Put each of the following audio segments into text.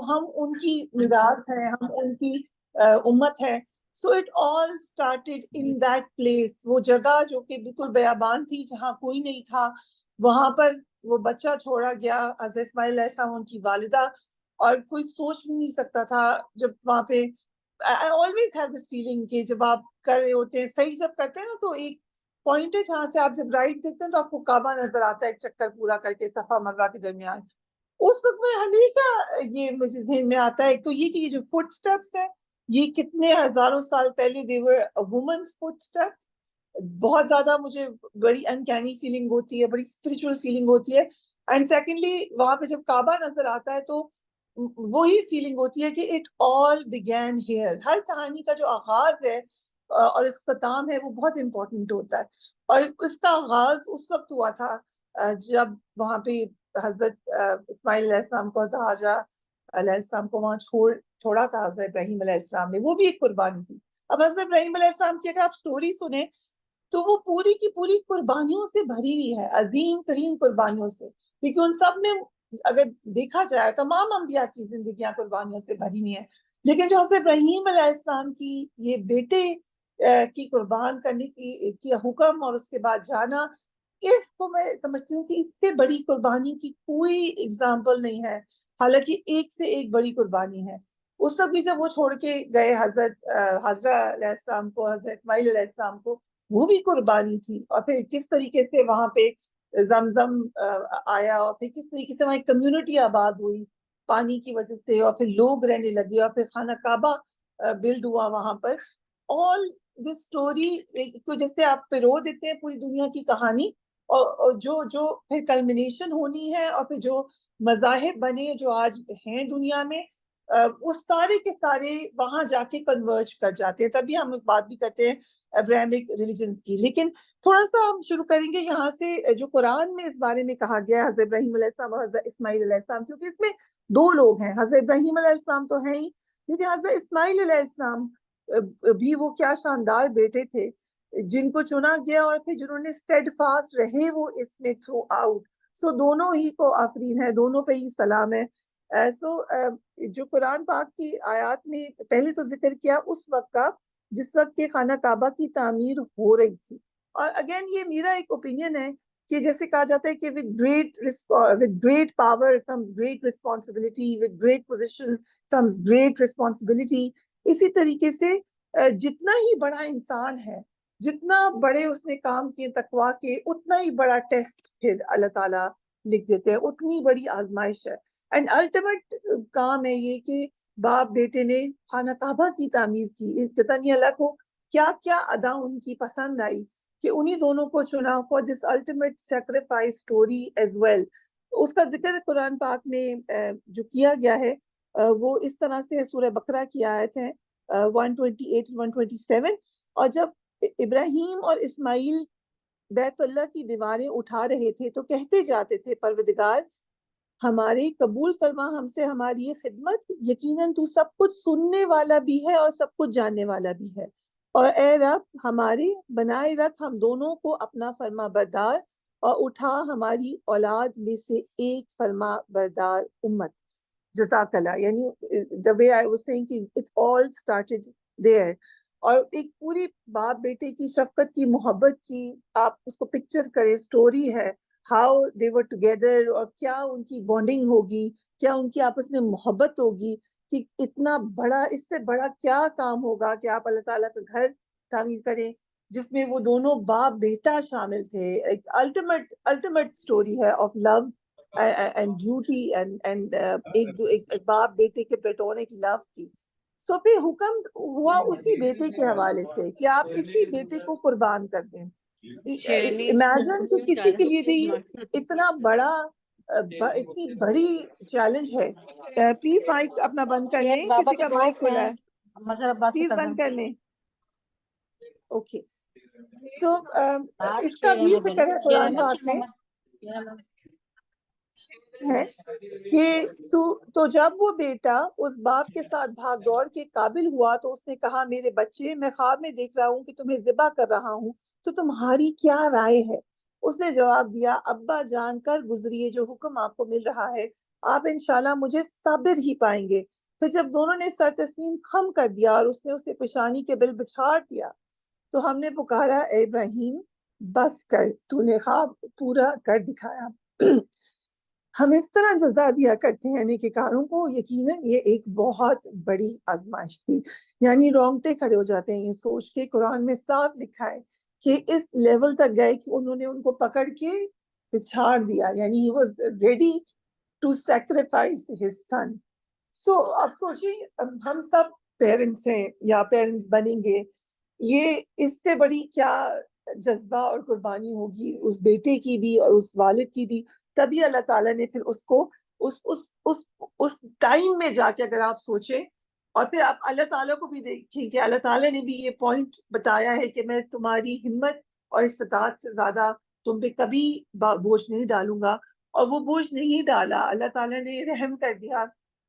ہم ان کی میراث ہیں, ہم ان کی امت ہے. So it all started in that place, وہ جگہ جو کہ بالکل بیابان تھی, جہاں کوئی نہیں تھا, وہاں پر وہ بچہ چھوڑا گیا, حضرت اسماعیل علیہ السلام, ان کی والدہ, اور کوئی سوچ بھی نہیں سکتا تھا جب وہاں پہ. I always have this feeling کہ جب آپ کر رہے ہوتے ہیں, صحیح جب کرتے ہیں نا, تو ایک پوائنٹ ہے جہاں سے آپ جب رائٹ دیکھتے ہیں تو آپ کو کعبہ نظر آتا ہے ایک چکر پورا کر کے صفا مروا کے درمیان. اس وقت میں ہمیشہ یہ مجھے ذہن میں آتا ہے, ایک تو یہ کہ یہ جو فٹ سٹیپس ہیں, یہ کتنے ہزاروں سال پہلے they were a woman's footsteps. بہت زیادہ مجھے بڑی انکینی فیلنگ ہوتی ہے, بڑی اسپرچل فیلنگ ہوتی ہے. اینڈ سیکنڈلی وہاں پہ جب کعبہ نظر آتا ہے تو وہی فیلنگ ہوتی ہے کہ اٹ آل بگین ہیئر. ہر کہانی کا جو آغاز ہے اور اختتام ہے وہ بہت امپورٹنٹ ہوتا ہے, اور اس کا آغاز اس وقت ہوا تھا جب وہاں پہ حضرت اسماعیل علیہ السلام کو, ہاجرہ علیہ السلام کو وہاں چھوڑا تھا حضرت ابراہیم علیہ السلام نے. وہ بھی ایک قربانی تھی. اب حضرت ابراہیم علیہ السلام کی اگر آپ سٹوری سنیں تو وہ پوری کی پوری قربانیوں سے بھری ہوئی ہے, عظیم ترین قربانیوں سے, کیونکہ ان سب میں اگر دیکھا جائے تمام انبیاء کی زندگیاں قربانیوں سے بھری ہوئی ہیں. لیکن جو حضرت ابراہیم علیہ السلام کی یہ بیٹے کی قربان کرنے کی حکم اور اس کے بعد جانا, اس کو میں سمجھتی ہوں کہ اس سے بڑی قربانی کی کوئی اگزامپل نہیں ہے, حالانکہ ایک سے ایک بڑی قربانی ہے. اس وقت بھی جب وہ چھوڑ کے گئے حضرت حاجرہ علیہ السلام کو, حضرت اسماعیل علیہ السلام کو, وہ بھی قربانی تھی. اور پھر کس طریقے سے وہاں پہ زمزم آیا, اور پھر کس طریقے سے وہاں ایک کمیونٹی آباد ہوئی پانی کی وجہ سے, اور پھر لوگ رہنے لگے, اور پھر خانہ کعبہ بلڈ ہوا وہاں پر. آل دس اسٹوری تو جیسے آپ پرو دیتے ہیں پوری دنیا کی کہانی, اور جو پھر کلمنیشن ہونی ہے, اور پھر جو مذاہب بنے جو آج ہیں دنیا میں, وہ سارے کے سارے وہاں جا کے کنورج کر جاتے ہیں. تبھی ہم بات بھی کرتے ہیں ابراہمک ریلیجن کی. لیکن تھوڑا سا ہم شروع کریں گے یہاں سے, جو قرآن میں اس بارے میں کہا گیا ہے حضرت ابراہیم علیہ السلام اور حضرت اسماعیل علیہ السلام, کیونکہ اس میں دو لوگ ہیں. حضرت ابراہیم علیہ السلام تو ہیں ہی, لیکن حضرت اسماعیل علیہ السلام بھی وہ کیا شاندار بیٹے تھے جن کو چنا گیا, اور پھر جنہوں نے اسٹیڈ فاسٹ رہے وہ اس میں تھرو آؤٹ. سو دونوں ہی کو آفرین ہے, دونوں پہ ہی سلام ہے. سو جو قرآن پاک کی آیات میں پہلے تو ذکر کیا اس وقت کا جس وقت کے خانہ کعبہ کی تعمیر ہو رہی تھی. اور اگین یہ میرا ایک اوپینین ہے کہ جیسے کہا جاتا ہے کہ with great power comes great responsibility, with great position comes great responsibility. اسی طریقے سے جتنا ہی بڑا انسان ہے, جتنا بڑے اس نے کام کیے تقویٰ کے, اتنا ہی بڑا ٹیسٹ پھر اللہ تعالیٰ لکھ دیتے ہیں, اتنی بڑی آزمائش ہے. اینڈ الٹیمیٹ کام ہے یہ کہ باپ بیٹے نے خانہ کعبہ کی تعمیر کی. پتہ نہیں اللہ کو کیا کیا ادا ان کی پسند آئی کہ انہی دونوں کو چنا for this ultimate sacrifice story as well. اس کا ذکر قرآن پاک میں جو کیا گیا ہے وہ اس طرح سے سورہ بقرہ کی آیت ہے 128 127. اور جب ابراہیم اور اسماعیل بیت اللہ کی دیواریں اٹھا رہے تھے تو کہتے جاتے تھے, پروردگار ہمارے قبول فرما ہم سے ہماری یہ خدمت, یقیناً تو سب کچھ سننے والا بھی ہے اور سب کچھ جاننے والا بھی ہے. اور اے رب ہمارے بنائے رکھ ہم دونوں کو اپنا فرما بردار, اور اٹھا ہماری اولاد میں سے ایک فرما بردار امت. جزاک اللہ. یعنی the way I was saying کہ it all started there. اور ایک پوری باپ بیٹے کی شفقت کی, محبت کی, آپ اس کو پکچر کریں, سٹوری ہے how they were together, اور کیا ان کی بانڈنگ ہوگی, کیا ان کی آپس میں محبت ہوگی, کہ اتنا بڑا, اس سے بڑا کیا کام ہوگا کہ آپ اللہ تعالیٰ کا گھر تعمیر کریں جس میں وہ دونوں باپ بیٹا شامل تھے. ایک الٹیمیٹ سٹوری ہے of love and beauty and ایک باپ بیٹے کے پلیٹونک لو کی. سو پھر حکم ہوا اسی بیٹے کے حوالے سے کہ آپ اسی بیٹے کو قربان کر دیں. امیجن کہ کسی کے لیے بھی اتنا بڑا اتنی بڑی چیلنج ہے. پلیز مائک اپنا بند کر لیں, کسی کا مائک کھلا ہے, پلیز بند کر لیں. اوکے. سو اس کا بھی ذکر ہے قرآن پاک میں ہے کہ تو جب وہ بیٹا اس باپ کے ساتھ بھاگ دوڑ کے قابل ہوا تو اس نے کہا, میرے بچے میں خواب میں دیکھ رہا ہوں کہ تمہیں ذبح کر رہا ہوں, تو تمہاری کیا رائے ہے؟ اس نے جواب دیا, ابا جان کر گزریے, جو حکم آپ کو مل رہا ہے آپ انشاءاللہ مجھے صابر ہی پائیں گے. پھر جب دونوں نے سر تسلیم خم کر دیا اور اس نے اسے پیشانی کے بل بچھاڑ دیا تو ہم نے پکارا اے ابراہیم بس کر، تو نے خواب پورا کر دکھایا. ہم اس طرح جزا دیا کرتے ہیں نیکوکاروں کو. یقیناً یہ ایک بہت بڑی آزمائش تھی. یعنی رونگٹے کھڑے ہو جاتے ہیں یہ سوچ کے. قرآن میں صاف لکھا ہے کہ اس لیول تک گئے کہ انہوں نے ان کو پکڑ کے پچھاڑ دیا. یعنی he was ready to sacrifice his son. So اب سوچیں ہم سب پیرنٹس ہیں یا پیرنٹس بنیں گے، یہ اس سے بڑی کیا جذبہ اور قربانی ہوگی اس بیٹے کی بھی اور اس والد کی بھی. تبھی اللہ تعالیٰ نے پھر اس کو اس ٹائم میں جا کے اگر آپ سوچیں اور پھر آپ اللہ تعالیٰ کو بھی دیکھیں کہ اللہ تعالیٰ نے بھی یہ پوائنٹ بتایا ہے کہ میں تمہاری ہمت اور استطاعت سے زیادہ تم پہ کبھی بوجھ نہیں ڈالوں گا. اور وہ بوجھ نہیں ڈالا، اللہ تعالیٰ نے رحم کر دیا.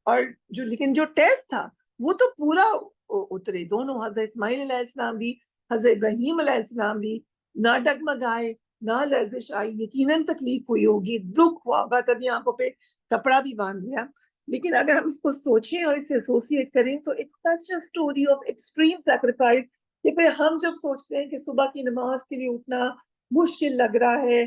اور لیکن جو ٹیسٹ تھا وہ تو پورا اترے. دونوں حضرت اسماعیل علیہ السلام بھی حضرت ابراہیم علیہ السلام بھی نہ ڈگمگائے نہ لرزش آئی. یقیناً تکلیف ہوئی ہوگی، دکھ ہوا ہوگا، تبھی آنکھوں پہ کپڑا بھی باندھ لیا. لیکن اگر ہم اس کو سوچیں اور اسے ایسوسیٹ کریں تو it's such a story of extreme sacrifice. کہ پھر ہم جب سوچتے ہیں کہ صبح کی نماز کے لیے اٹھنا مشکل لگ رہا ہے،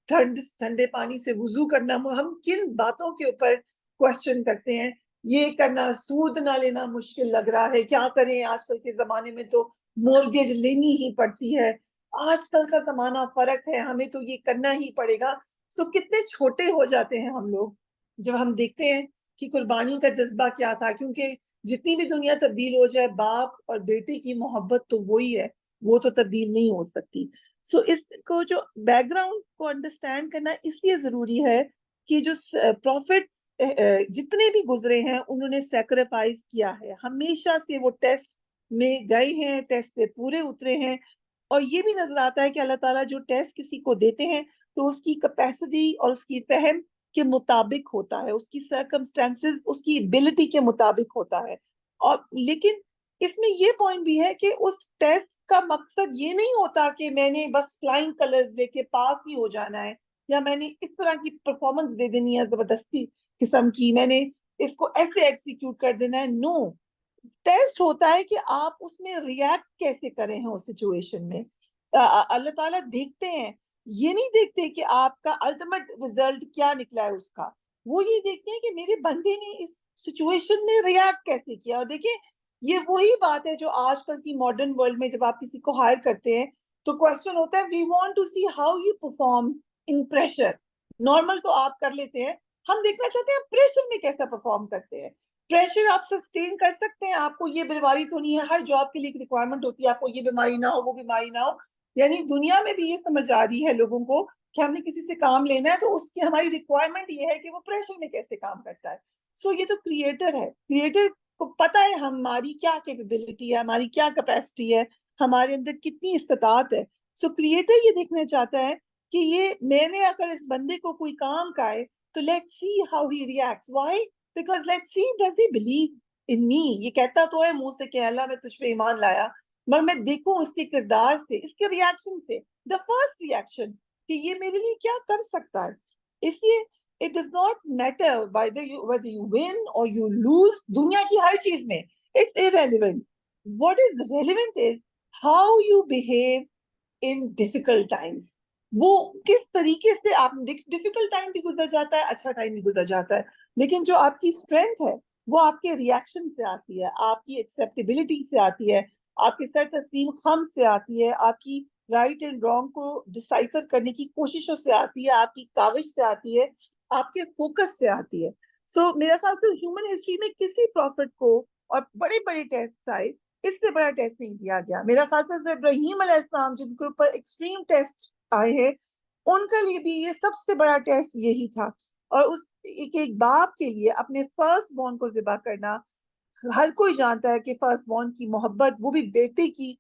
ٹھنڈے پانی سے وضو کرنا، ہم کن باتوں کے اوپر کوشچن کرتے ہیں. یہ کرنا، سود نہ لینا مشکل لگ رہا ہے، کیا کریں آج کل کے زمانے میں تو مورگیج لینی ہی پڑتی ہے. آج کل کا زمانہ فرق ہے، ہمیں تو یہ کرنا ہی پڑے گا. سو کتنے چھوٹے ہو جاتے ہیں ہم لوگ جب ہم دیکھتے ہیں کہ قربانی کا جذبہ کیا تھا. کیونکہ جتنی بھی دنیا تبدیل ہو جائے، باپ اور بیٹے کی محبت تو وہی ہے، وہ تو تبدیل نہیں ہو سکتی. سو اس کو جو بیک گراؤنڈ کو انڈرسٹینڈ کرنا اس لیے ضروری ہے کہ جو پروفٹ جتنے بھی گزرے ہیں انہوں نے سیکریفائس کیا ہے. ہمیشہ سے وہ ٹیسٹ میں گئے ہیں، ٹیسٹ پہ پورے اترے ہیں. اور یہ بھی نظر آتا ہے کہ اللہ تعالیٰ جو ٹیسٹ کسی کو دیتے ہیں تو اس کی کیپیسٹی اور اس کی فہم کے مطابق ہوتا ہے، اس کی سرکمسٹانسز اس کی ایبلٹی کے مطابق ہوتا ہے. اور لیکن اس میں یہ پوائنٹ بھی ہے کہ اس ٹیسٹ کا مقصد یہ نہیں ہوتا کہ میں نے بس فلائنگ کلرز لے کے پاس ہی ہو جانا ہے، یا میں نے اس طرح کی پرفارمنس دے دینی ہے زبردستی قسم کی، میں نے اس کو ایسے ایکسیکیوٹ کر دینا ہے. نو، ٹیسٹ ہوتا ہے کہ آپ اس میں ریاکٹ کیسے کریں ہیں اس سچویشن میں. اللہ تعالیٰ دیکھتے ہیں، یہ نہیں دیکھتے کہ آپ کا الٹیمیٹ ریزلٹ کیا نکلا ہے اس کا. وہ یہ دیکھتے ہیں کہ میرے بندے نے اس سچویشن میں ریاکٹ کیسے کیا. اور دیکھیں یہ وہی بات ہے جو آج کل کی ماڈرن ورلڈ میں جب آپ کسی کو ہائر کرتے ہیں تو کوشچن ہوتا ہے we want to see how you perform in pressure. Normal تو آپ کر لیتے ہیں، ہم دیکھنا چاہتے ہیں پریشر میں کیسا پرفارم کرتے ہیں. پریشر آپ سسٹین کر سکتے ہیں، آپ کو یہ بیماری تو نہیں ہے، ہر جاب کے لیے ایک ریکوائرمنٹ ہوتی ہے آپ کو یہ بیماری نہ ہو وہ بیماری نہ ہو. یعنی دنیا میں بھی یہ سمجھ آ رہی ہے لوگوں کو کہ ہم نے کسی سے کام لینا ہے تو اس کی ہماری ریکوائرمنٹ یہ ہے کہ وہ پریشر میں کیسے کام کرتا ہے. سو یہ تو کریٹر ہے، کریٹر کو پتا ہے ہماری کیا کیپیبلٹی ہے، ہماری کیا کیپیسٹی ہے، ہمارے اندر کتنی استطاعت ہے. سو کریٹر یہ دیکھنا چاہتا ہے کہ یہ میں نے اگر اس بندے کو کوئی کام کا ہے تو let's see how he reacts. Why? Because let's see does he believe in me. یہ کہتا تو ہے منہ سے کہ اللہ میں تجھ پہ ایمان لایا، مگر میں دیکھوں اس کے کردار سے، اس کے ریاکشن سے، دا فرسٹ ریاکشن کہ یہ میرے لیے کیا کر سکتا ہے. اس لیے it does not matter whether you win or you lose. دنیا کی ہر چیز میں it's irrelevant. What is relevant is how you behave in difficult times. وہ کس طریقے سے آپ ڈیفیکلٹ ٹائم بھی گزر جاتا ہے، اچھا ٹائم بھی گزر جاتا ہے، لیکن جو آپ کی اسٹرینتھ ہے وہ آپ کے ریاکشن سے آتی ہے، آپ کی ایکسیپٹیبلٹی سے آتی ہے، آپ کے سر تسلیم خم سے آتی ہے، آپ کی رائٹ اینڈ رانگ کو ڈسائفر کرنے کی کوششوں سے آتی ہے، آپ کی کاوش سے آتی ہے، آپ کے فوکس سے آتی ہے. سو میرا خیال سے ہیومن ہسٹری میں کسی پروفٹ کو اور بڑے بڑے ٹیسٹ آئے اس سے بڑا ٹیسٹ نہیں دیا گیا. میرا خیال سے ابراہیم علیہ السلام جن کے اوپر ایکسٹریم ٹیسٹ آئے ہیں ان کے لیے بھی یہ سب سے بڑا ٹیسٹ یہی تھا. اور اس ایک باپ کے لیے اپنے فرسٹ بورن کو ذبح کرنا، ہر کوئی جانتا ہے کہ فرسٹ بورن کی محبت، وہ بھی بیٹے کی،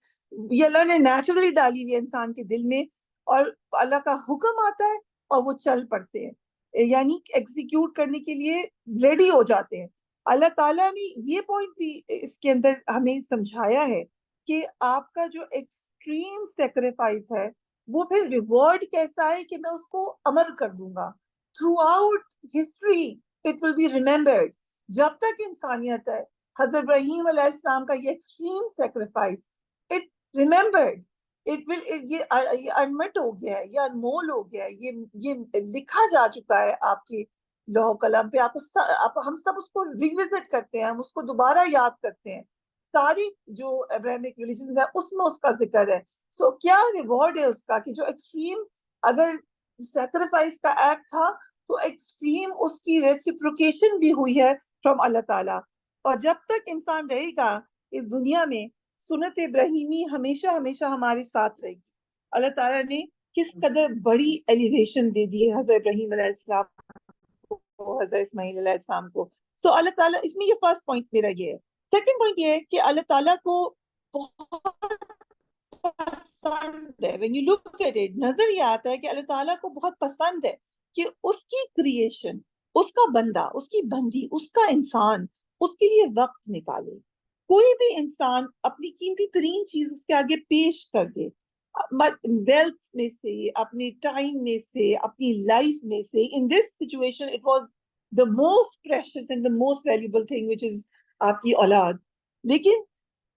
یہ اللہ نے نیچرلی ڈالی ہوئی انسان کے دل میں، اور اللہ کا حکم آتا ہے اور وہ چل پڑتے ہیں، یعنی ایگزیکیوٹ کرنے کے لیے ریڈی ہو جاتے ہیں. اللہ تعالیٰ نے یہ پوائنٹ بھی اس کے اندر ہمیں سمجھایا ہے کہ آپ کا جو ایکسٹریم سیکریفائس ہے وہ پھر ریوارڈ کیسا ہے کہ میں اس کو امر کر دوں گا. Throughout history it will be remembered. جب تک انسانیت ہے حضرت ابراہیم علیہ السلام کا یہ extreme sacrifice it remembered, it will یہ انمٹ ہو گیا ہے، یہ انمول ہو گیا ہے، یہ لکھا جا چکا ہے آپ کے لوح قلم پہ. ہم سب اس کو ریوزٹ کرتے ہیں، ہم اس کو دوبارہ یاد کرتے ہیں. ساری جو ابراہمک ریلیجن ہے اس میں اس کا ذکر ہے. سو کیا ریوارڈ ہے اس کا کہ جو ایکسٹریم اگر سیکریفائس کا ایکٹ تھا تو ایکسٹریم اس کی ریسیپروکیشن بھی ہوئی ہے فرام اللہ تعالیٰ. اور جب تک انسان رہے گا اس دنیا میں سنت ابراہیمی ہمیشہ ہمیشہ ہمارے ساتھ رہے گی. اللہ تعالیٰ نے کس قدر بڑی ایلیویشن دے دی ہے حضرت ابراہیم علیہ السلام کو، حضرت اسماعیل علیہ السلام کو. سو اللہ تعالیٰ اس میں یہ فرسٹ پوائنٹ میرا یہ ہے. سیکنڈ پوائنٹ یہ ہے کہ اللہ تعالیٰ کو بہت پسند ہے. when you look at it نظر یہ آتا ہے کہ اللہ تعالیٰ کو بہت پسند ہے کہ اس کی کریشن، اس کا بندہ، اس کی بندی، اس کا انسان اس کے لیے وقت نکالے. کوئی بھی انسان اپنی قیمتی ترین چیز اس کے آگے پیش کر دے، ویلتھ میں سے، اپنے ٹائم میں سے، اپنی لائف میں سے. In this situation it was the most precious and the most valuable thing which is آپ کی اولاد. لیکن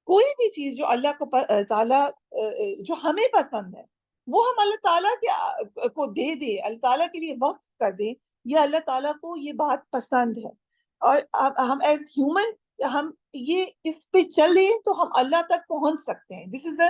کوئی بھی چیز جو اللہ کو تعالیٰ جو ہمیں پسند ہے وہ ہم اللہ تعالیٰ کو دے دے، اللہ تعالیٰ کے لیے وقت کر دیں، یہ اللہ تعالیٰ کو یہ بات پسند ہے. اور ہم ایز ہیومن ہم یہ اس پہ چلیں تو ہم اللہ تک پہنچ سکتے ہیں. This is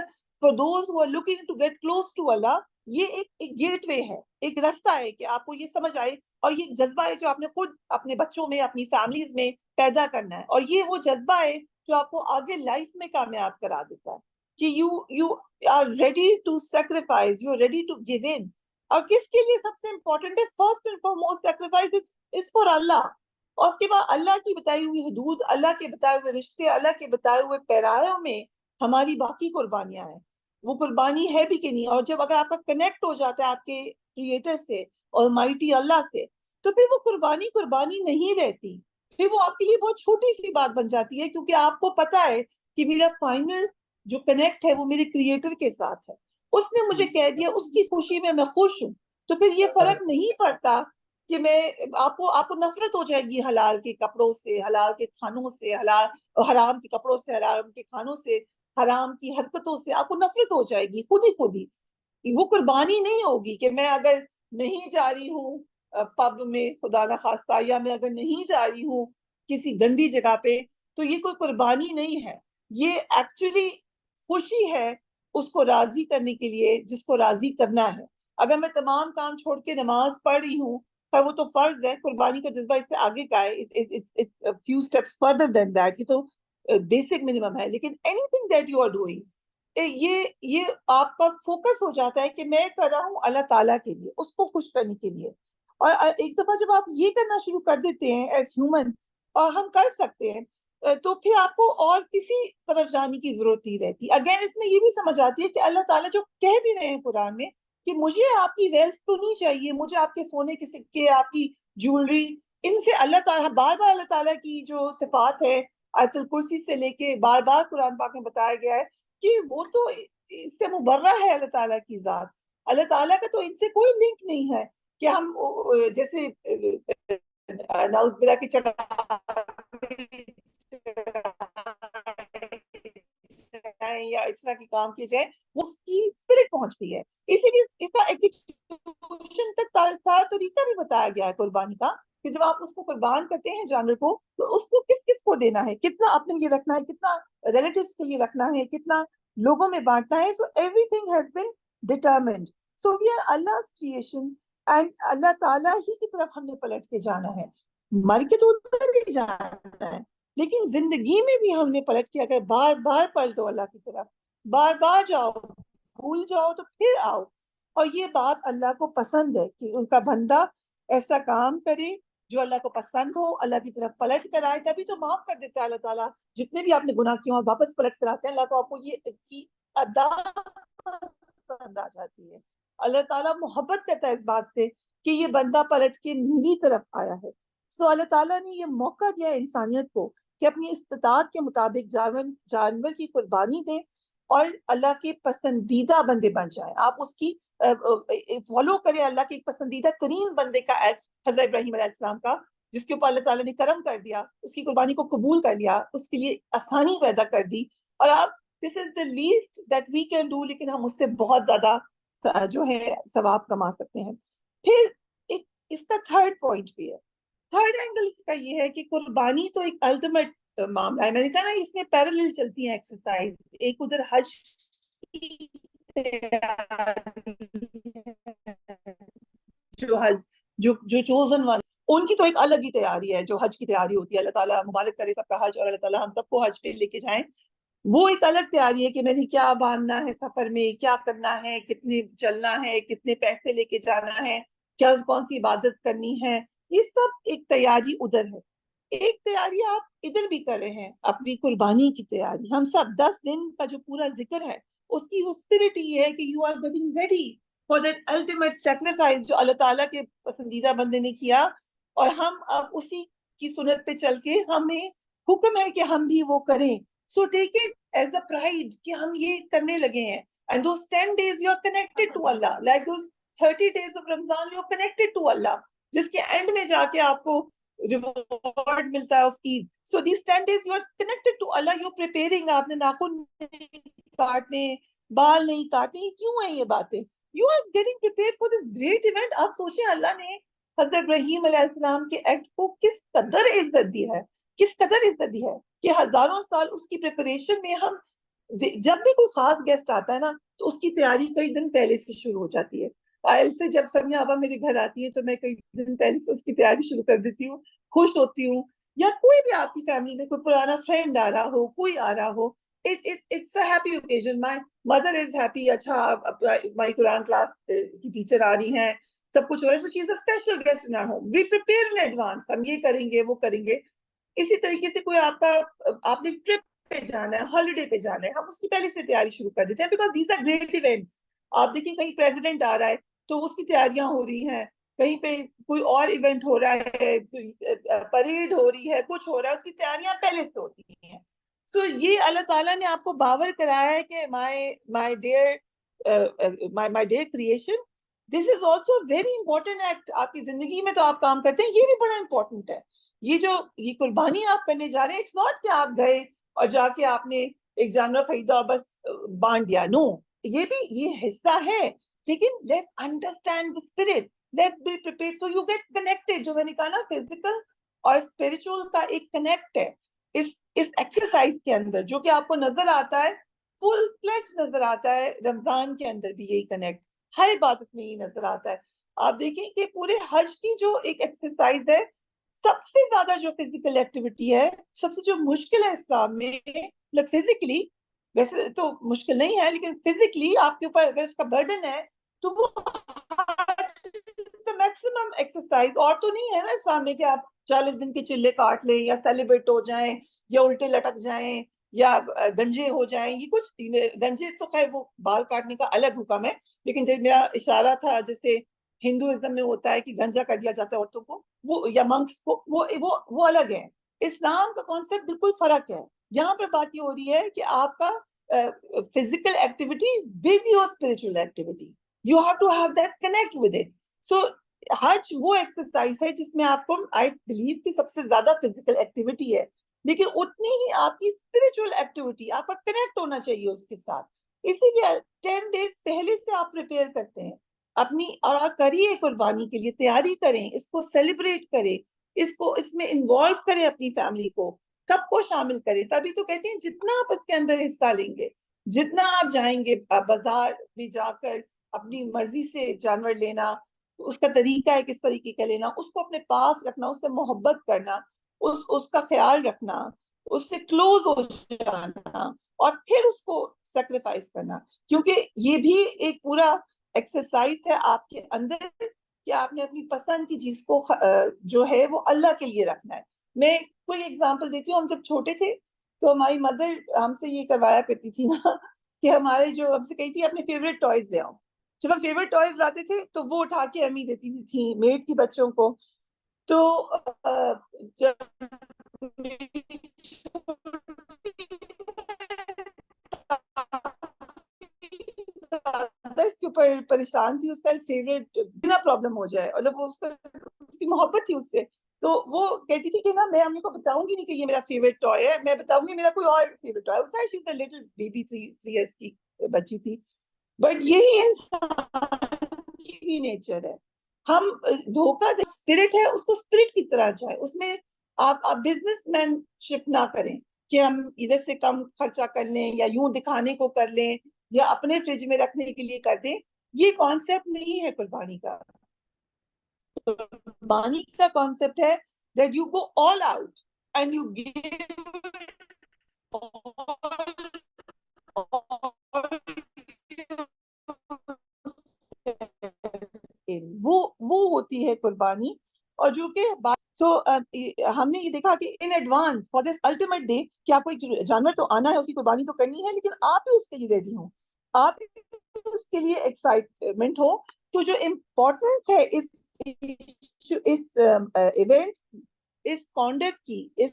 for those who are looking to get close to Allah. یہ ایک گیٹ وے ہے، ایک راستہ ہے کہ آپ کو یہ سمجھ آئے. اور یہ جذبہ ہے جو آپ نے خود اپنے بچوں میں، اپنی فیملیز میں پیدا کرنا ہے. اور یہ وہ جذبہ ہے جو آپ کو آگے لائف میں کامیاب کرا دیتا ہے کہ you are ready to sacrifice, you are ready to give in. اور کس کے لیے سب سے امپورٹنٹ ہے؟ First and foremost sacrifice is for اللہ. اور اس کے بعد اللہ کی بتائی ہوئی حدود، اللہ کے بتائے ہوئے رشتے، اللہ کے بتائے ہوئے پیراہوں میں ہماری باقی قربانیاں ہیں. وہ قربانی ہے بھی کہ نہیں. اور جب اگر آپ کا کنیکٹ ہو جاتا ہے آپ کے کریٹر سے اور مائٹی اللہ سے، تو پھر وہ قربانی نہیں رہتی. پھر وہ آپ کے لیے بہت چھوٹی سی بات بن جاتی ہے، کیونکہ آپ کو پتا ہے کہ میرا فائنل جو کنیکٹ ہے وہ میرے کریٹر کے ساتھ ہے. اس نے مجھے کہہ دیا، اس کی خوشی میں خوش ہوں. تو پھر یہ فرق نہیں پڑتا کہ میں آپ کو نفرت ہو جائے گی حلال کے کپڑوں سے، حلال کے کھانوں سے، حرام کے کپڑوں سے، حرام کے کھانوں سے، حرام کی حرکتوں سے آپ کو نفرت ہو جائے گی خود ہی. وہ قربانی نہیں ہوگی کہ میں اگر نہیں جا رہی ہوں پب میں خدا نخواستہ، یا میں اگر نہیں جا رہی ہوں کسی گندی جگہ پہ، تو یہ کوئی قربانی نہیں ہے. یہ ایکچولی خوشی ہے اس کو راضی کرنے کے لیے جس کو راضی کرنا ہے. اگر میں تمام کام چھوڑ کے نماز پڑھ رہی ہوں تو وہ تو فرض ہے. قربانی کا جذبہ اس سے آگے کا ہے، few steps further than that. یہ تو بیسک منیمم ہے. لیکن anything that you are doing، یہ آپ کا فوکس ہو جاتا ہے کہ میں کر رہا ہوں اللہ تعالیٰ کے لیے، اس کو خوش کرنے کے لیے. اور ایک دفعہ جب آپ یہ کرنا شروع کر دیتے ہیں ایز ہیومن، اور ہم کر سکتے ہیں، تو پھر آپ کو اور کسی طرف جانے کی ضرورت نہیں رہتی. اگین اس میں یہ بھی سمجھ آتی ہے کہ اللہ تعالیٰ جو کہہ بھی رہے ہیں قرآن میں کہ مجھے آپ کی ویلتھ تو نہیں چاہیے، مجھے آپ کے سونے کے سکے، آپ کی جیولری، ان سے اللہ تعالیٰ بار بار اللہ تعالیٰ کی جو صفات ہے آیت الکرسی سے لے کے بار بار قرآن پاک میں بتایا گیا ہے کہ وہ تو اس سے مبرہ ہے اللہ تعالیٰ کی ذات. اللہ تعالیٰ کا تو ان سے کوئی لنک نہیں ہے کہ ہم جیسے نعوذ باللہ کی یا اس طرح کے کام کیے جائیں، اس کی اسپرٹ پہنچتی ہے. اسی لیے اس کا ایگزیکیوشن تک سارا طریقہ بھی بتایا گیا ہے قربانی کا، کہ جب آپ اس کو قربان کرتے ہیں جانور کو، تو اس کو کس کس کو دینا ہے، کتنا اپنے لیے رکھنا ہے، کتنا ریلیٹیوز کے لیے رکھنا ہے، کتنا لوگوں میں بانٹنا ہے. So everything has been determined. So we are Allah's creation and Allah تعالیٰ ہی کی طرف ہم نے پلٹ کے جانا ہے. مر کے تو ادھر ہی جانا ہے، لیکن زندگی میں بھی ہم نے پلٹ کے اگر بار بار پلٹو اللہ کی طرف، بار بار جاؤ، بھول جاؤ تو پھر آؤ. اور یہ بات اللہ کو پسند ہے کہ ان کا بندہ ایسا کام کرے جو اللہ کو پسند ہو، اللہ کی طرف پلٹ کر آئے. تبھی تو معاف کر دیتا ہے اللہ تعالیٰ جتنے بھی آپ نے گناہ کیے اور واپس پلٹ کر آتے ہیں. اللہ کو آپ کو یہ کی ادا پسند آ جاتی ہے. اللہ تعالیٰ محبت کرتا ہے اس بات سے کہ یہ بندہ پلٹ کے میری طرف آیا ہے. سو اللہ تعالیٰ نے یہ موقع دیا ہے انسانیت کو کہ اپنی استطاعت کے مطابق جانور کی قربانی دیں اور اللہ کے پسندیدہ بندے بن جائیں. آپ اس کی فالو کریں اللہ کے ایک پسندیدہ ترین بندے کا ایکٹ حضرت ابراہیم علیہ السلام کا، جس کے اوپر اللہ تعالیٰ نے کرم کر دیا, اس کی قربانی کو قبول کر لیا, اس کے لیے آسانی پیدا کر دی, اور آپ this is the least that we can do, لیکن ہم اس سے بہت زیادہ جو ہے ثواب کما سکتے ہیں. پھر ایک اس کا تھرڈ پوائنٹ بھی ہے, تھرڈ اینگل اس کا یہ ہے کہ قربانی تو ایک الٹیمیٹ معاملہ ہے. میں نے کہا نا اس میں پیرالل چلتی ہیں ایکسرسائز, ایک ادھر حج جو حج جو چوزن ون, ان کی تو ایک الگ ہی تیاری ہے جو حج کی تیاری ہوتی ہے. اللہ تعالیٰ مبارک کرے سب کا حج, اور اللہ تعالیٰ ہم سب کو حج پہ لے کے جائیں. وہ ایک الگ تیاری ہے کہ میں نے کیا باندھنا ہے سفر میں, کیا کرنا ہے, کتنے چلنا ہے, کتنے پیسے لے کے جانا ہے, کیا کون سی عبادت کرنی ہے, یہ سب ایک تیاری ادھر ہے. ایک تیاری آپ ادھر بھی کر رہے ہیں, اپنی قربانی کی تیاری. ہم سب 10 دن کا جو پورا ذکر ہے اس کی اسپرٹ یہ ہے کہ you are getting ready for that ultimate sacrifice جو اللہ تعالیٰ کے پسندیدہ بندے نے کیا, اور ہم اب اسی کی سنت پہ چل کے ہمیں حکم ہے کہ ہم بھی وہ کریں. So take it as a pride کہ ہم یہ کرنے لگے ہیں. And those 10 days you are connected to Allah. Like those 30 days of Ramzan you are connected to Allah. جس کے اینڈ میں جا کے آپ کو ریوارڈ ملتا ہے of Eid. So these 10 days you are connected to Allah. You are preparing. آپ نے ناخن نہیں کاٹنے, بال نہیں کاٹنے. کیوں ہیں یہ باتیں؟ You are getting prepared for this great event. آپ سوچیں اللہ نے حضرت ابراہیم علیہ السلام کے ایکٹ کو کس قدر عزت دی ہے, کس قدر عزت دی ہے کہ ہزاروں سال اس کی پریپریشن میں ہم, جب بھی کوئی خاص گیسٹ آتا ہے نا تو اس کی تیاری کئی دن پہلے سے شروع ہو جاتی ہے. آئل سے جب سمیہ آبا میرے گھر آتی ہے تو میں کئی دن پہلے سے اس کی تیاری شروع کر دیتی ہوں, خوش ہوتی ہوں. یا کوئی بھی آپ کی فیملی میں کوئی پرانا فرینڈ آ رہا ہو, کوئی آ رہا ہو, it's a happy occasion. My mother is happy. اچھا my قرآن کلاس کی ٹیچر آ رہی ہیں, سب کچھ ہو رہا ہے. So she is a special guest in our home. We prepare in advance. ہم یہ کریں گے, وہ کریں گے. اسی طریقے سے کوئی آپ نے ٹرپ پہ جانا ہے, ہالیڈے پہ جانا ہے, ہم اس کی پہلے سے تیاری شروع کر دیتے ہیں because these are great events. آپ دیکھیں کہیں پریزیڈنٹ آ رہا ہے تو اس کی تیاریاں ہو رہی ہیں, کہیں پہ کوئی اور ایونٹ ہو رہا ہے, پریڈ ہو رہی ہے, کچھ ہو رہا ہے, اس کی تیاریاں پہلے سے ہوتی ہیں. سو یہ اللہ تعالیٰ نے آپ کو باور کرایا ہے کہ my dear creation, this is also very important act. آپ کی زندگی میں تو آپ کام کرتے ہیں, یہ بھی بڑا امپورٹنٹ ہے. یہ قربانی آپ کرنے جا رہے ہیں, اٹس ناٹ کہ آپ گئے اور جا کے آپ نے ایک جانور خریدا اور بس بانٹ دیا. نو, یہ بھی یہ حصہ ہے, لیکن let's understand the spirit, let's be prepared so you get connected. جو میں نے کہا نا فزیکل اور اسپرچل کا ایک کنیکٹ ہے اس ایکسرسائز کے اندر, جو کہ آپ کو نظر آتا ہے, فل فلیج نظر آتا ہے. رمضان کے اندر بھی یہی کنیکٹ, ہر عبادت میں یہ نظر آتا ہے. آپ دیکھیں کہ پورے حج کی جو ایک ایکسرسائز ہے, سب سے زیادہ جو فزیکل ایکٹیویٹی ہے, سب سے جو مشکل ہے اسلام میں, فزیکلی ویسے تو مشکل نہیں ہے, لیکن فزیکلی آپ کے اوپر اگر اس کا برڈن ہے تو وہ میکسیمم ایکسرسائز. اور تو نہیں ہے نا اسلام میں کہ آپ 40 دن کے چلے کاٹ لیں یا سیلیبریٹ ہو جائیں یا الٹے لٹک جائیں یا گنجے ہو جائیں. یہ کچھ گنجے تو خیر وہ بال کاٹنے کا الگ حکم ہے, لیکن جیسے میرا اشارہ تھا جیسے ہندوازم میں ہوتا ہے کہ گنجا کر دیا جاتا ہے عورتوں کو, وہ یا منکس کو, وہ الگ ہے. اسلام کا کانسیپٹ بالکل فرق ہے. یہاں پر بات یہ ہو رہی ہے کہ آپ کا physical activity with your spiritual activity, you have to have that connect with it. So حج وہ ایکسرسائز ہے جس میں آپ کو آئی بلیو کہ سب سے زیادہ فزیکل ایکٹیویٹی ہے, لیکن اتنی ہی آپ کی اسپرچل ایکٹیویٹی, آپ کا کنیکٹ ہونا چاہیے اس کے ساتھ. اسی لیے 10 days پہلے سے آپ پریپیئر کرتے ہیں اپنی, اور کریے قربانی کے لیے تیاری کریں, اس کو سیلیبریٹ کریں, اس میں انوالو کریں اپنی فیملی کو, سب کو شامل کریں. تبھی تو کہتے ہیں جتنا آپ اس کے اندر حصہ لیں گے, جتنا آپ جائیں گے بازار میں جا کر اپنی مرضی سے جانور لینا, اس کا طریقہ ہے کس طریقے کا لینا, اس کو اپنے پاس رکھنا, اس سے محبت کرنا, اس کا خیال رکھنا, اس سے کلوز ہو جانا, اور پھر اس کو سیکریفائس کرنا. کیونکہ یہ بھی ایک پورا ایکسرسائز ہے آپ کے اندر کہ آپ نے اپنی پسند کی چیز کو جو ہے وہ اللہ کے لیے رکھنا ہے. میں کوئی ایگزامپل دیتی ہوں. ہم جب چھوٹے تھے تو ہماری مدر ہم سے یہ کروایا کرتی تھی نا کہ ہمارے جو ہم سے کہی تھی اپنے فیوریٹ ٹوائز لے آؤ. جب ہم فیوریٹ ٹوائز لاتے تھے تو وہ اٹھا کے امی دیتی تھی میڈ کی بچوں کو. تو جب اس کے اوپر پریشان تھی, اس کا ایک فیوریٹ بنا پرابلم ہو جائے, اور جب اس کی محبت تھی اس سے, تو وہ کہتی تھی کہ نا میں امی کو بتاؤں گی نہیں کہ یہ میرا فیوریٹ ٹوائے ہے, میں بتاؤں گی میرا کوئی اور favourite toy. She is a little baby 3 years کی بچی تھی. بٹ یہی انسان کی بھی نیچر ہے. ہم دھوکہ اسپرٹ ہے اس کو اسپرٹ کی طرح جائے, اس میں آپ بزنس مین شپ نہ کریں کہ ہم ادھر سے کم خرچہ کر لیں یا یوں دکھانے کو کر لیں یا اپنے فریج میں رکھنے کے لیے کر دیں. یہ کانسیپٹ نہیں ہے قربانی کا. قربانی کا کانسیپٹ ہے that you go all out and you give وہ ہوتی ہے قربانی. اور جو کہ ہم نے یہ دیکھا کہ in advance for this ultimate day کہ آپ کو ایک جانور تو آنا ہے, اس کی قربانی تو کرنی ہے, لیکن آپ ہی اس کے لیے ریڈی ہوں, آپ اس کے لیے ایکسائٹمنٹ ہو. تو جو امپورٹنس ہے اس ایونٹ, اس کانڈکٹ کی, اس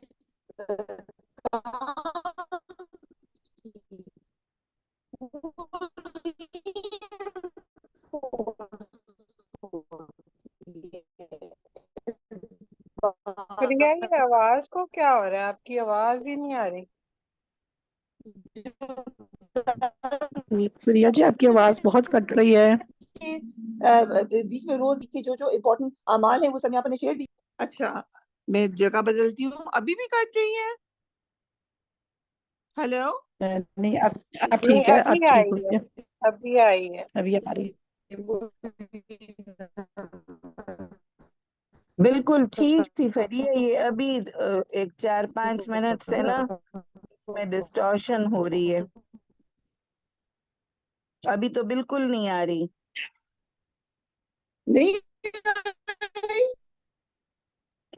پریا یہ آواز کو کیا ہو رہا ہے؟ آپ کی آواز ہی نہیں آ رہی. پریا جی آپ کی آواز بہت کٹ رہی ہے. بیچ میں روز کے جو امپورٹنٹ اعمال ہیں وہ سب یہاں پر شیئر بھی. اچھا میں جگہ بدلتی ہوں, ابھی بھی کٹ رہی ہے. ہیلو نہیں اب نہیں ٹھیک ہے, اب ابھی ٹھیک آئی ہے, ہوئی ہے, ابھی آئی ہے. ابھی آ رہی. بالکل ٹھیک تھی فریہ, یہ ابھی 4-5 منٹ سے نا میں ڈسٹورشن ہو رہی ہے, ابھی تو بالکل نہیں آ رہی. نہیں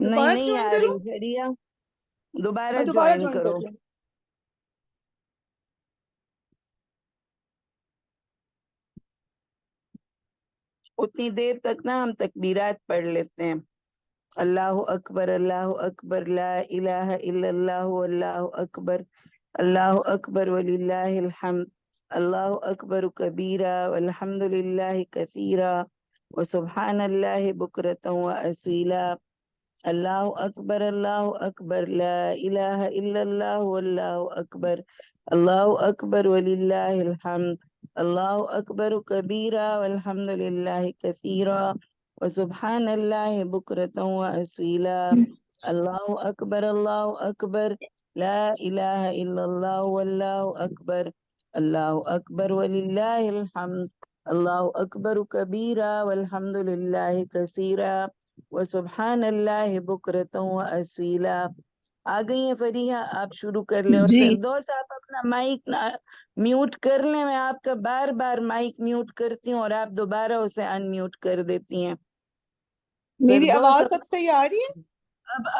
نہیں دوبارہ نہیں جوائن آ کروں, رہی فریہ, دوبارہ میں دوبارہ جوائن جوائن کرو. کرتی ہوں. اتنی دیر تک نا ہم تکبیرات پڑھ لیتے ہیں. اللہ اکبر لا الہ الا اللہ اللہ اکبر وللہ الحمد اللہ اکبر کبیرہ والحمد للہ کثیرہ وسبحان اللہ بکرۃ واصیلا. اللہ اکبر لا الہ الا اللہ اللہ اکبر وللہ الحمد اللہ اکبر کبیرہ والحمد للہ کثیرہ وسبحان اللہ بکرۃ واصیلا. اللہ اکبر لا الہ الا اللہ اللہ اکبر وللہ الحمد اللہ اکبر کبیرہ والحمد للہ کثیرہ وسبحان اللہ بکرۃ واصیلا. آ گئی ہیں فریحہ, آپ شروع کر لیں. اور جی فردوس آپ اپنا مائک میوٹ کر لیں, میں آپ کا بار بار مائک میوٹ کرتی ہوں اور آپ دوبارہ اسے ان میوٹ کر دیتی ہیں. میری فردوس آواز اب صحیح آ رہی ہے؟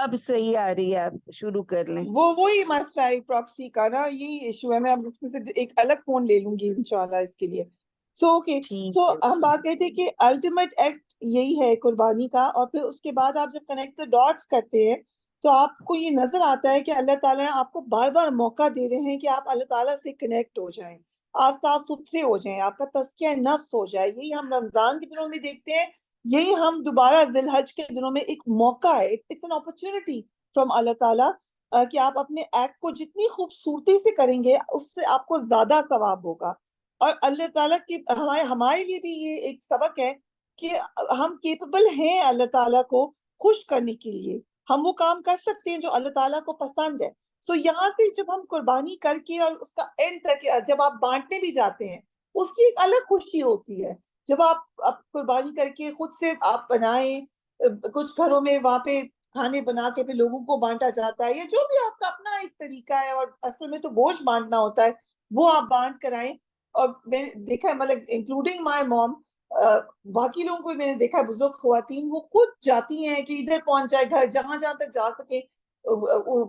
اب صحیح آ رہی ہے, آپ شروع کر لیں. وہی مسئلہ ہے پراکسی کا نا, یہی ایشو ہے. میں اب اس میں سے ایک الگ فون لے لوں گی انشاءاللہ اس کے لیے. اوکے, ٹھیک ہے. ہم بات کہتے ہیں کہ الٹیمیٹ ایکٹ یہی ہے قربانی کا. اور پھر اس کے بعد آپ جب کنیکٹ ڈاٹس کرتے ہیں تو آپ کو یہ نظر آتا ہے کہ اللہ تعالیٰ نے آپ کو بار بار موقع دے رہے ہیں کہ آپ اللہ تعالیٰ سے کنیکٹ ہو جائیں, آپ صاف ستھرے ہو جائیں, آپ کا تزکیہ نفس ہو جائے. یہی ہم رمضان کے دنوں میں دیکھتے ہیں, یہی ہم دوبارہ ذی الحج کے دنوں میں ایک موقع ہے, اٹس این اپرچونٹی فرام اللہ تعالیٰ کہ آپ اپنے ایکٹ کو جتنی خوبصورتی سے کریں گے اس سے آپ کو زیادہ ثواب ہوگا. اور اللہ تعالیٰ کی ہمارے لیے بھی یہ ایک سبق ہے کہ ہم کیپیبل ہیں اللہ تعالیٰ کو خوش کرنے کے لیے. ہم وہ کام کر سکتے ہیں جو اللہ تعالیٰ کو پسند ہے. یہاں سے جب ہم قربانی کر کے اور اس کا اینڈ تک جب آپ بانٹنے بھی جاتے ہیں, اس کی ایک الگ خوشی ہوتی ہے. جب آپ قربانی کر کے خود سے آپ بنائیں, کچھ گھروں میں وہاں پہ کھانے بنا کے پھر لوگوں کو بانٹا جاتا ہے, یا جو بھی آپ کا اپنا ایک طریقہ ہے, اور اصل میں تو گوشت بانٹنا ہوتا ہے, وہ آپ بانٹ کر آئیں. اور میں نے دیکھا ہے, مطلب انکلوڈنگ مائی موم, باقی لوگوں کو میں نے دیکھا ہے, بزرگ خواتین وہ خود جاتی ہیں کہ ادھر پہنچ جائے, گھر جہاں تک جا سکے,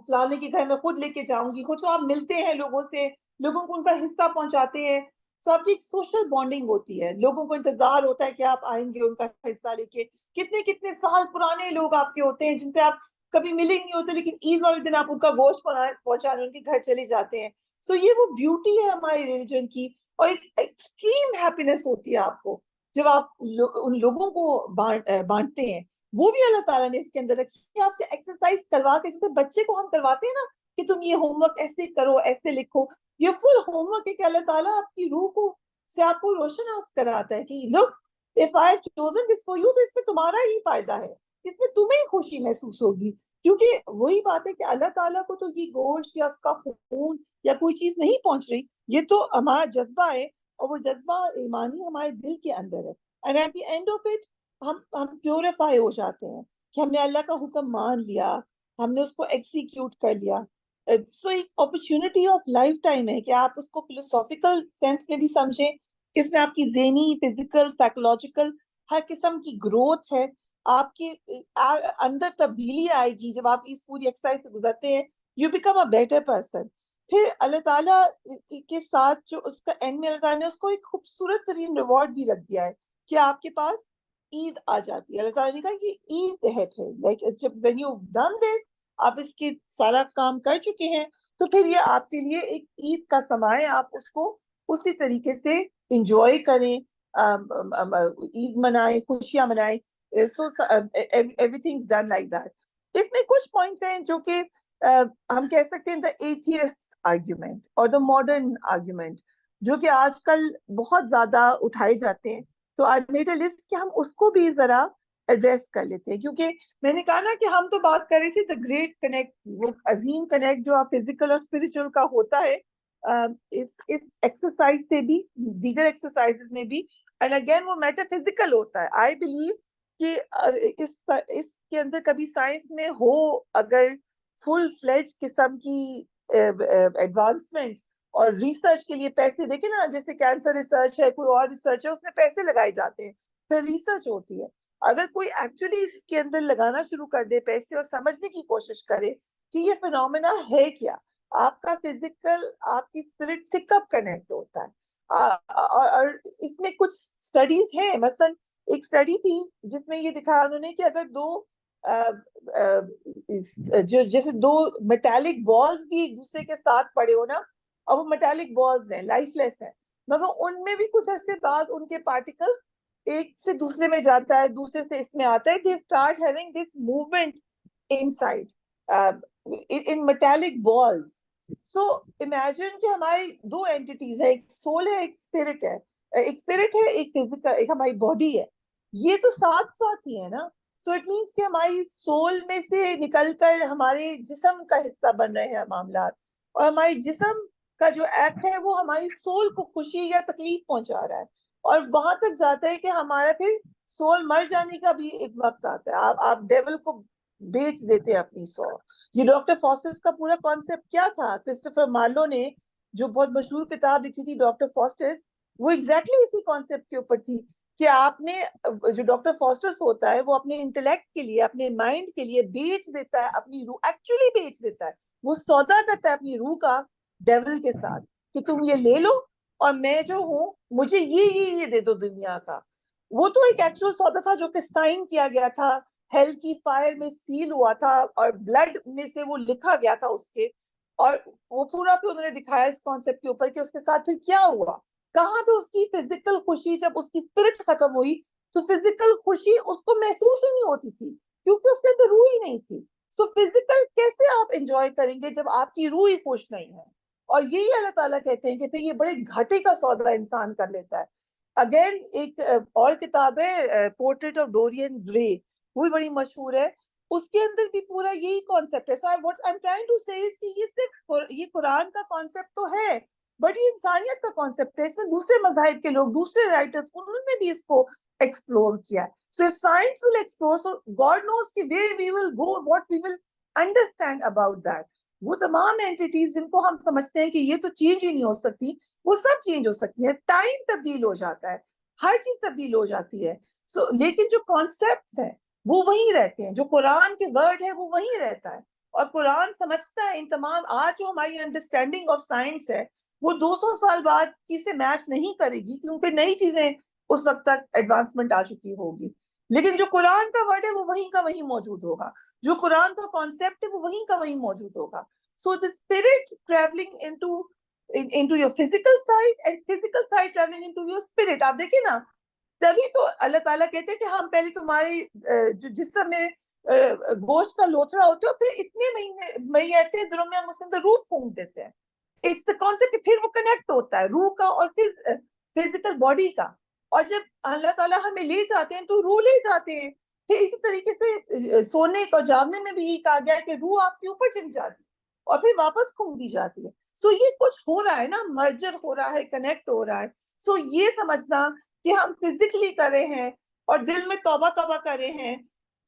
فلانے کے گھر میں خود لے کے جاؤں گی, خود. تو آپ ملتے ہیں لوگوں سے, لوگوں کو ان کا حصہ پہنچاتے ہیں. آپ کی ایک سوشل بانڈنگ ہوتی ہے, لوگوں کو انتظار ہوتا ہے کہ آپ آئیں گے ان کا حصہ لے کے. کتنے کتنے سال پرانے لوگ آپ کے ہوتے ہیں جن سے آپ کبھی ملے نہیں ہوتے, لیکن عید والے دن آپ ان کا گوشت پہنچانے ان کے گھر چلے جاتے ہیں. یہ وہ بیوٹی ہے ہماری ریلیجن کی, اور ایک ایکسٹریم ہیپینس ہوتی ہے آپ کو جب آپ ان لوگوں کو بانٹتے ہیں. وہ بھی اللہ تعالیٰ نے اس کے اندر رکھی ہے. آپ سے ایکسرسائز کروا کے, جیسے بچے کو ہم کرواتے ہیں نا کہ تم یہ ہوم ورک ایسے کرو, ایسے لکھو, یہ فل ہوم ورک ہے کہ اللہ تعالیٰ آپ کی روح کو سے آپ کو روشن کراتا ہے کہ look, if I have chosen this for you, تو اس میں تمہارا ہی فائدہ ہے, اس میں تمہیں خوشی محسوس ہوگی. کیونکہ وہی بات ہے کہ اللہ تعالیٰ کو تو یہ گوشت یا اس کا خون یا کوئی چیز نہیں پہنچ رہی, یہ تو ہمارا جذبہ ہے, اور وہ جذبہ ایمانی ہمارے دل کے اندر ہے. And at the end of it ہم پیوریفائی ہو جاتے ہیں کہ ہم نے اللہ کا حکم مان لیا, ہم نے اس کو ایکسیکیوٹ کر لیا. سو ایک اپرچونٹی آف لائف ٹائم ہے کہ آپ اس کو فلسافیکل سینس میں بھی سمجھیں. اس میں آپ کی ذہنی, فزیکل, سائیکولوجیکل ہر قسم کی گروتھ ہے. آپ کے اندر تبدیلی آئے گی جب آپ اس پوری ایکسرسائز سے گزرتے ہیں. You become a better person. پھر اللہ تعالیٰ کے ساتھ جو اس کا اینڈ میں اللہ تعالیٰ نے اس کو ایک خوبصورت ترین ریوارڈ بھی رکھ دیا ہے کہ آپ کے پاس عید آ جاتی ہے. اللہ تعالیٰ نے کہا کہ عید ہے پھر, لائک جب when you've done this, آپ اس کے سارا کام کر چکے ہیں, تو پھر یہ آپ کے لیے ایک عید کا سماں ہے. آپ اس کو اسی طریقے سے انجوائے کریں, عید منائیں, خوشیاں منائیں. So everything's done like that. اس میں کچھ پوائنٹس ہیں جو کہ ہم کہہ سکتے ہیں the atheist argument اور the modern argument, جو کہ آج کل بہت زیادہ اٹھائے جاتے ہیں. تو I made a list کہ ہم اس کو بھی ذرا ایڈریس کر لیتے ہیں, کیونکہ میں نے کہا نا کہ ہم تو بات کر رہے تھے the great connect, وہ عظیم کنیکٹ جو فزیکل اور اسپرچل کا ہوتا ہے اس ایکسرسائز سے بھی, دیگر ایکسرسائز میں بھی. اینڈ اگین وہ میٹر فزیکل ہوتا ہے. آئی بلیو کہ اس کے اندر کبھی سائنس میں ہو اگر فل فلیج قسم کی ایڈوانسمنٹ اور ریسرچ کے لیے پیسے, دیکھیں نا جیسے کینسر ریسرچ ہے, کوئی اور ریسرچ ہے, اس میں پیسے لگائے جاتے ہیں, پھر ریسرچ ہوتی ہے. اگر کوئی ایکچولی اس کے اندر لگانا شروع کر دے پیسے اور سمجھنے کی کوشش کرے کہ یہ فینومینا ہے کیا, آپ کا فزیکل آپ کی اسپرٹ سے کب کنیکٹ ہوتا ہے, اور اس میں کچھ اسٹڈیز ہیں. مثلا ایک اسٹڈی تھی جس میں یہ دکھایا انہوں نے کہ اگر جیسے دو میٹالک بالز بھی ایک دوسرے کے ساتھ پڑے ہو نا, اور وہ میٹالک بالز ہیں, لائف لیس ہیں, مگر ان میں بھی کچھ عرصے بعد ان کے پارٹیکلز ایک سے دوسرے میں جاتا ہے, دوسرے سے اس میں آتا ہے. they start having this movement inside in metallic balls. so imagine کہ ہماری دو اینٹیٹیز ہیں, ایک سول ہے, ایک اسپرٹ ہے. ایک اسپرٹ ہے, ایک فزیکل, ایک ہماری باڈی ہے. یہ تو ساتھ ساتھ ہی ہے نا. سو اٹ مینس کہ ہماری سول میں سے نکل کر ہمارے جسم کا حصہ بن رہے ہیں معاملات, اور ہماری جسم کا جو ایکٹ ہے وہ ہماری سول کو خوشی یا تکلیف پہنچا رہا ہے, اور وہاں تک جاتا ہے کہ ہمارا پھر سول مر جانے کا بھی ایک وقت آتا ہے. آپ ڈیول کو بیچ دیتے ہیں اپنی سول. یہ ڈاکٹر فاسٹس کا پورا کانسیپٹ کیا تھا, کرسٹوفر مارلو نے جو بہت مشہور کتاب لکھی تھی ڈاکٹر فاسٹس, وہ ایگزیکٹلی اسی کانسیپٹ کے اوپر تھی کہ آپ نے, جو ڈاکٹر فاسٹس ہوتا ہے وہ اپنے انٹلیکٹ کے لیے, اپنے مائنڈ کے لیے بیچ دیتا ہے اپنی روح, ایکچولی بیچ دیتا ہے, وہ سودا کرتا ہے اپنی روح کا ڈیول کے ساتھ کہ تم یہ لے لو اور میں جو ہوں مجھے یہ دے دو دنیا کا. وہ تو ایک ایکچوئل سودا تھا جو کہ سائن کیا گیا تھا, ہیل کی فائر میں سیل ہوا تھا, اور بلڈ میں سے وہ لکھا گیا تھا اس کے, اور وہ پورا پہ انہوں نے دکھایا اس کانسیپٹ کے اوپر کہ اس کے ساتھ پھر کیا ہوا, کہاں پہ اس کی فزیکل خوشی, جب اس کی اسپرٹ ختم ہوئی تو فزیکل خوشی اس کو محسوس ہی نہیں ہوتی تھی کیونکہ اس کے اندر روح ہی نہیں تھی. سو فزیکل کیسے آپ انجوائے کریں گے جب آپ کی روح ہی خوش نہیں ہے. اور یہی اللہ تعالیٰ کہتے ہیں کہ پھر یہ بڑے گھاٹے کا سودا انسان کر لیتا ہے. اگین ایک اور کتاب ہے پورٹریٹ آف ڈورین گرے, وہ بھی بڑی مشہور ہے, اس کے اندر بھی پورا یہی کانسیپٹ ہے. سو what I'm trying to say is کہ یہ صرف یہ قرآن کا کانسیپٹ تو ہے, بٹ یہ انسانیت کا کانسیپٹ ہے. اس میں دوسرے مذاہب کے لوگ, دوسرے رائٹرز, انہوں نے بھی اس کو ایکسپلور کیا ہے. So science will explore, so God knows کہ where we will go, what we will understand about that. وہ تمام اینٹیٹیز جن کو ہم سمجھتے ہیں کہ یہ تو چینج ہی نہیں ہو سکتی, وہ سب چینج ہو سکتی ہے. ٹائم تبدیل ہو جاتا ہے, ہر چیز تبدیل ہو جاتی ہے. لیکن جو کانسیپٹس ہیں وہ وہیں رہتے ہیں, جو قرآن کے ورڈ ہے وہ وہیں رہتا ہے. اور قرآن سمجھتا ہے ان تمام, آج جو ہماری انڈرسٹینڈنگ آف سائنس ہے وہ 200 سال بعد کی سے میچ نہیں کرے گی, کیونکہ نئی چیزیں اس وقت تک ایڈوانسمنٹ آ چکی ہوگی. لیکن جو قرآن کا ورڈ ہے وہ وہیں کا وہیں موجود ہوگا, جو قرآن کا کانسیپٹ ہے وہ وہیں کا وہیں موجود ہوگا. So the spirit traveling into your physical side and physical side traveling into your spirit. آپ دیکھیں نا تبھی تو اللہ تعالیٰ کہتے ہیں کہ ہم پہلے تمہاری جو جسم میں گوشت کا لوتھڑا ہوتا ہے پھر اتنے مہینے آتے ہیں دنوں میں ہم اس کے اندر روح پھونک دیتے ہیں. اٹس کانسیپٹ کہ پھر وہ کنیکٹ ہوتا ہے روح کا اور پھر فزیکل باڈی کا. اور جب اللہ تعالیٰ ہمیں لے جاتے ہیں تو روح لے جاتے ہیں. پھر اسی طریقے سے سونے کو جاگنے میں بھی یہ کہا گیا ہے کہ روح آپ کے اوپر چلی جاتی ہے اور پھر واپس پھونک دی جاتی ہے. سو یہ کچھ ہو رہا ہے نا, مرجر ہو رہا ہے, کنیکٹ ہو رہا ہے. سو یہ سمجھنا کہ ہم فزیکلی کر رہے ہیں اور دل میں توبہ توبہ کر رہے ہیں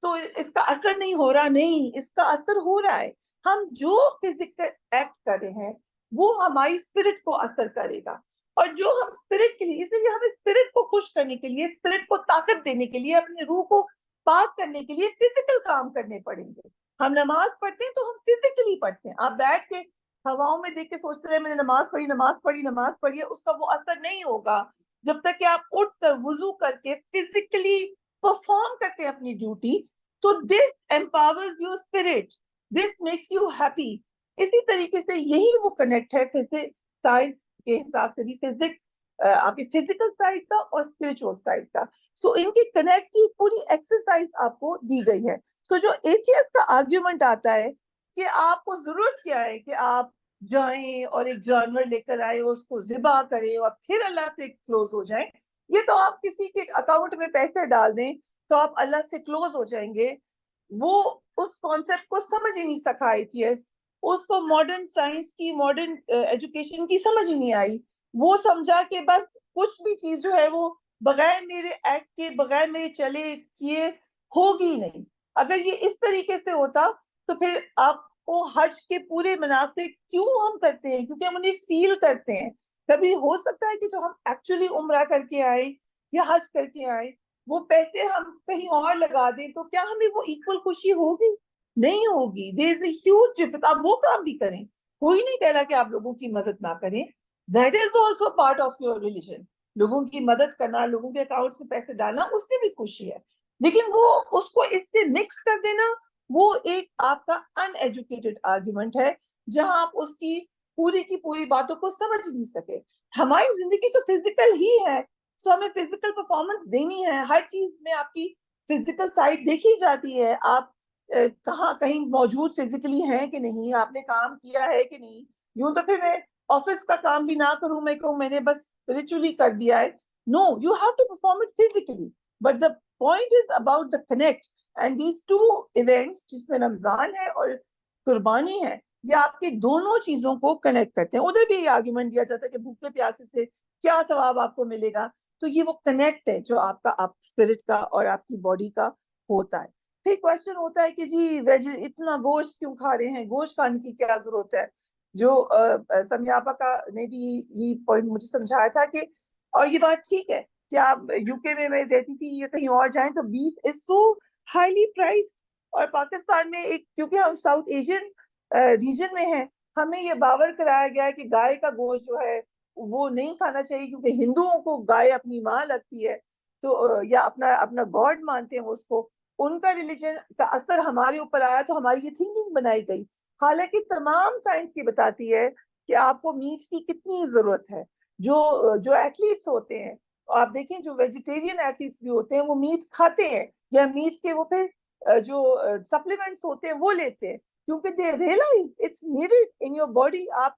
تو اس کا اثر نہیں ہو رہا, نہیں, اس کا اثر ہو رہا ہے. ہم جو فزیکل ایکٹ کر رہے ہیں وہ ہماری اسپرٹ کو اثر کرے گا, اور جو ہم اسپرٹ کے لیے, اس لیے ہمیں اسپرٹ کو خوش کرنے کے لیے, اسپرٹ کو طاقت دینے کے لیے, اپنی روح کو پاک کرنے کے لیے فزیکل کام کرنے پڑیں گے. ہم نماز پڑھتے ہیں تو ہم فزیکلی پڑھتے ہیں. آپ بیٹھ کے ہواؤں میں دیکھ کے سوچتے رہے میں نے نماز پڑھی نماز پڑھی نماز پڑھی, اس کا وہ اثر نہیں ہوگا جب تک کہ آپ اٹھ کر وضو کر کے فزیکلی پرفارم کرتے ہیں اپنی ڈیوٹی. تو this empowers your spirit, this makes you happy. اسی طریقے سے یہی وہ کنیکٹ ہے فزکس سائنس کے حساب سے بھی, فزکس آپ کی فزیکل سائڈ کا اور اسپرچوئل سائڈ کا. سو ان کی کنیکٹ کی پوری ایکسرسائز آپ کو دی گئی ہے. سو جو ایتھیسٹ کا آرگیومنٹ آتا ہے کہ آپ کو ضرورت کیا ہے کہ آپ جائیں اور ایک جانور لے کر آئے, اس کو ذبح کریں اور پھر اللہ سے کلوز ہو جائیں, یہ تو آپ کسی کے اکاؤنٹ میں پیسے ڈال دیں تو آپ اللہ سے کلوز ہو جائیں گے. وہ اس کانسیپٹ کو سمجھ ہی نہیں سکا ایتھیسٹ, اس کو ماڈرن سائنس کی, ماڈرن ایجوکیشن کی سمجھ ہی نہیں آئی. وہ سمجھا کہ بس کچھ بھی چیز جو ہے وہ بغیر میرے ایکٹ کے, بغیر میرے چلے کیے ہوگی نہیں. اگر یہ اس طریقے سے ہوتا تو پھر آپ کو حج کے پورے مناسک کیوں ہم کرتے ہیں, کیونکہ ہم انہیں فیل کرتے ہیں. کبھی ہو سکتا ہے کہ جو ہم ایکچولی عمرہ کر کے آئے یا حج کر کے آئے وہ پیسے ہم کہیں اور لگا دیں تو کیا ہمیں وہ ایکول خوشی ہوگی؟ نہیں ہوگی. there is a huge difference. آپ وہ کام بھی کریں, کوئی نہیں کہہ رہا کہ آپ لوگوں کی مدد نہ کریں, that is also part of your religion. لوگوں کی مدد کرنا, لوگوں کے اکاؤنٹ سے پیسے ڈالنا, اس میں بھی خوشی ہے. لیکن وہ اس کو اس سے مکس کر دینا, وہ ایک آپ کا ان ایجوکیٹڈ آرگیومنٹ ہے جہاں آپ اس کی پوری باتوں کو سمجھ نہیں سکے. ہماری زندگی تو فزیکل ہی ہے, سو ہمیں فزیکل پرفارمنس دینی ہے. ہر چیز میں آپ کی فزیکل سائڈ دیکھی جاتی ہے, آپ کہاں کہیں موجود فزیکلی ہیں کہ نہیں, آپ نے کام کیا ہے کہ نہیں. یوں تو پھر میں آفس کا کام بھی نہ کروں, میں کہوں میں نے بس اسپرچولی کر دیا ہے. No, you have to perform it physically. But the point is about the connect, and these two events جس میں رمضان ہے اور قربانی ہے, یہ آپ کی دونوں چیزوں کو کنیکٹ کرتے ہیں. ادھر بھی یہ آرگیومنٹ دیا جاتا ہے کہ بھوکے پیاسے سے کیا ثواب آپ کو ملے گا, تو یہ وہ کنیکٹ ہے جو آپ کا اسپرٹ کا اور آپ کی باڈی کا ہوتا ہے. پھر کوشچن ہوتا ہے کہ جی ویج اتنا گوشت کیوں کھا رہے ہیں, گوشت کھانے کی کیا ضرورت ہے. جو سمیاپا کا نے بھی یہ پوائنٹ مجھے سمجھایا تھا کہ, اور یہ بات ٹھیک ہے کہ آپ یو کے میں رہتی تھی یا کہیں اور جائیں تو بیف از سو ہائیلی پرائسڈ, اور پاکستان میں ایک کیونکہ ہم ساؤتھ ایشین ریجن میں ہیں, ہمیں یہ باور کرایا گیا ہے کہ گائے کا گوشت جو ہے وہ نہیں کھانا چاہیے کیونکہ ہندوؤں کو گائے اپنی ماں لگتی ہے, تو یا اپنا گاڈ مانتے ہیں اس کو. ان کا ریلیجن کا اثر ہمارے اوپر آیا تو ہماری یہ تھنکنگ بنائی گئی. حالانکہ تمام سائنس کی بتاتی ہے کہ آپ کو میٹ کی کتنی ضرورت ہے. جو ایتھلیٹس ہوتے ہیں, آپ دیکھیں جو ویجیٹیرین ایتھلیٹس بھی ہوتے ہیں وہ میٹ کھاتے ہیں, یا میٹ کے وہ پھر جو سپلیمنٹس ہوتے ہیں وہ لیتے ہیں, کیونکہ they realise it's needed in your body. آپ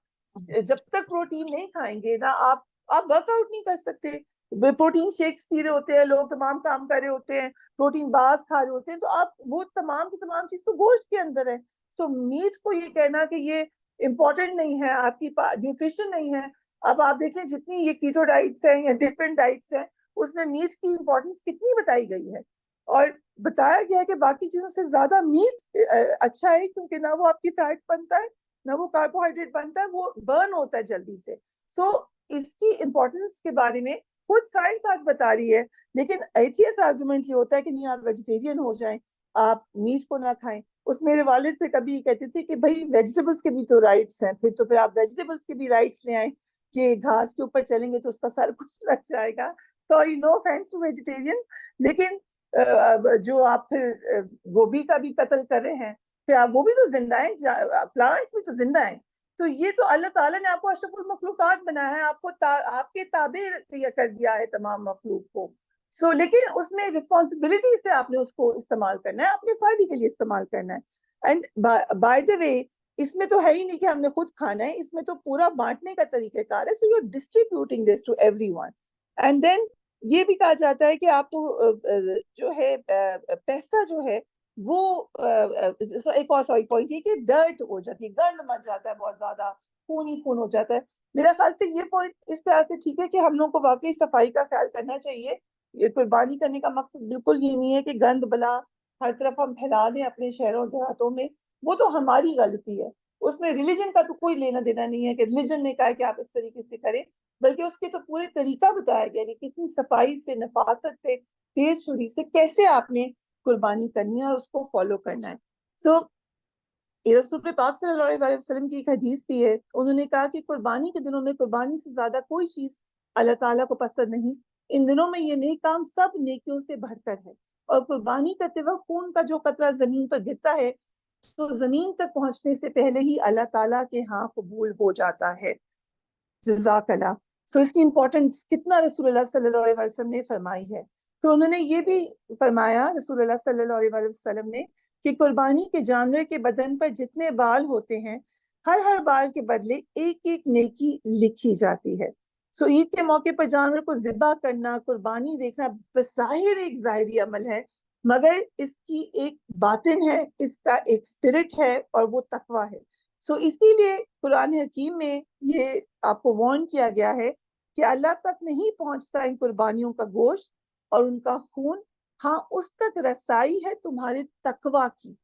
جب تک پروٹین نہیں کھائیں گے نا آپ ورک آؤٹ نہیں کر سکتے. پروٹین شیکس پی رہے ہوتے ہیں لوگ, تمام کام کر رہے ہوتے ہیں, پروٹین بارز کھا رہے ہوتے ہیں, تو آپ وہ تمام کی تمام چیز تو گوشت کے اندر ہے. سو میٹ کو یہ کہنا کہ یہ امپورٹنٹ نہیں ہے, آپ کی نیوٹریشن نہیں ہے. اب آپ دیکھ لیں جتنی یہ کیٹو ڈائٹس ہیں یا ڈفرینٹ ڈائٹس ہیں, اس میں میٹ کی امپورٹنس کتنی بتائی گئی ہے, اور بتایا گیا ہے کہ باقی چیزوں سے زیادہ میٹ اچھا ہے, کیونکہ نہ وہ آپ کی فیٹ بنتا ہے نہ وہ کاربوہائیڈریٹ بنتا ہے, وہ برن ہوتا ہے جلدی سے. سو اس کی امپورٹنس کے بارے میں خود سائنس آج بتا رہی ہے. لیکن ایتھیسٹ آرگومنٹ یہ ہوتا ہے کہ نہیں آپ ویجیٹیرین ہو جائیں, آپ میٹ کو نہ کھائیں. اس میرے والد پہ کبھی کہتے تھے کہ بھائی ویجیٹیبلس کے بھی تو رائٹس ہیں, پھر آپ ویجیٹیبلس کے بھی رائٹس لے آئیں کہ گھاس کے اوپر چلیں گے تو اس کا سر کچھ لگ جائے گا. تو نو offense ٹو ویجیٹیرینس, لیکن جو آپ پھر گوبھی کا بھی قتل کر رہے ہیں, پھر آپ وہ بھی تو زندہ ہیں, پلانٹس بھی تو زندہ ہیں. تو یہ تو اللہ تعالیٰ نے آپ کو اشرف المخلوقات بنایا ہے, آپ کو آپ کے تابع کر دیا ہے تمام مخلوق کو. سو لیکن اس میں رسپانسبلٹی سے آپ نے اس کو استعمال کرنا ہے, اپنے فائدے کے لیے استعمال کرنا ہے. اینڈ بائی دا وے اس میں تو ہے ہی نہیں کہ ہم نے خود کھانا ہے, اس میں تو پورا بانٹنے کا طریقہ کار ہے. So you are distributing this to everyone. And then یہ بھی کہا جاتا ہے کہ آپ کو جو ہے پیسہ جو ہے وہ ایک اور سوری پوائنٹ یہ کہ ڈرٹ ہو جاتی ہے, گند مچ جاتا ہے, بہت زیادہ خون ہی خون ہو جاتا ہے. میرا خیال سے یہ پوائنٹ اس طرح سے ٹھیک ہے کہ ہم لوگوں کو واقعی صفائی کا خیال کرنا چاہیے. یہ قربانی کرنے کا مقصد بالکل یہ نہیں ہے کہ گند بلا ہر طرف ہم پھیلا دیں اپنے شہروں دیہاتوں میں, وہ تو ہماری غلطی ہے. اس میں ریلیجن کا تو کوئی لینا دینا نہیں ہے کہ ریلیجن نے کہا کہ آپ اس طریقے سے کریں, بلکہ اس کے تو پورے طریقہ بتایا گیا کہ کتنی صفائی سے, نفاست سے, تیز چھری سے کیسے آپ نے قربانی کرنی ہے اور اس کو فالو کرنا ہے. سو رسول پاک صلی اللہ علیہ وسلم کی ایک حدیث بھی ہے, انہوں نے کہا کہ قربانی کے دنوں میں قربانی سے زیادہ کوئی چیز اللہ تعالیٰ کو پسند نہیں. ان دنوں میں یہ نیک کام سب نیکیوں سے بڑھ کر ہے, اور قربانی کرتے وقت خون کا جو قطرہ زمین پر گرتا ہے تو زمین تک پہنچنے سے پہلے ہی اللہ تعالیٰ کے ہاں قبول ہو جاتا ہے. جزاک اللہ. سو اس کی امپورٹنس کتنا رسول اللہ صلی اللہ علیہ وسلم نے فرمائی ہے. تو انہوں نے یہ بھی فرمایا رسول اللہ صلی اللہ علیہ وسلم نے کہ قربانی کے جانور کے بدن پر جتنے بال ہوتے ہیں ہر بال کے بدلے ایک ایک نیکی لکھی جاتی ہے. سو عید کے موقع پر جانور کو ذبح کرنا, قربانی دیکھنا بظاہر ایک ظاہری عمل ہے, مگر اس کی ایک باطن ہے, اس کا ایک اسپرٹ ہے, اور وہ تقویٰ ہے. سو اسی لیے قرآن حکیم میں یہ آپ کو وارن کیا گیا ہے کہ اللہ تک نہیں پہنچتا ان قربانیوں کا گوشت اور ان کا خون, ہاں اس تک رسائی ہے تمہارے تقویٰ کی.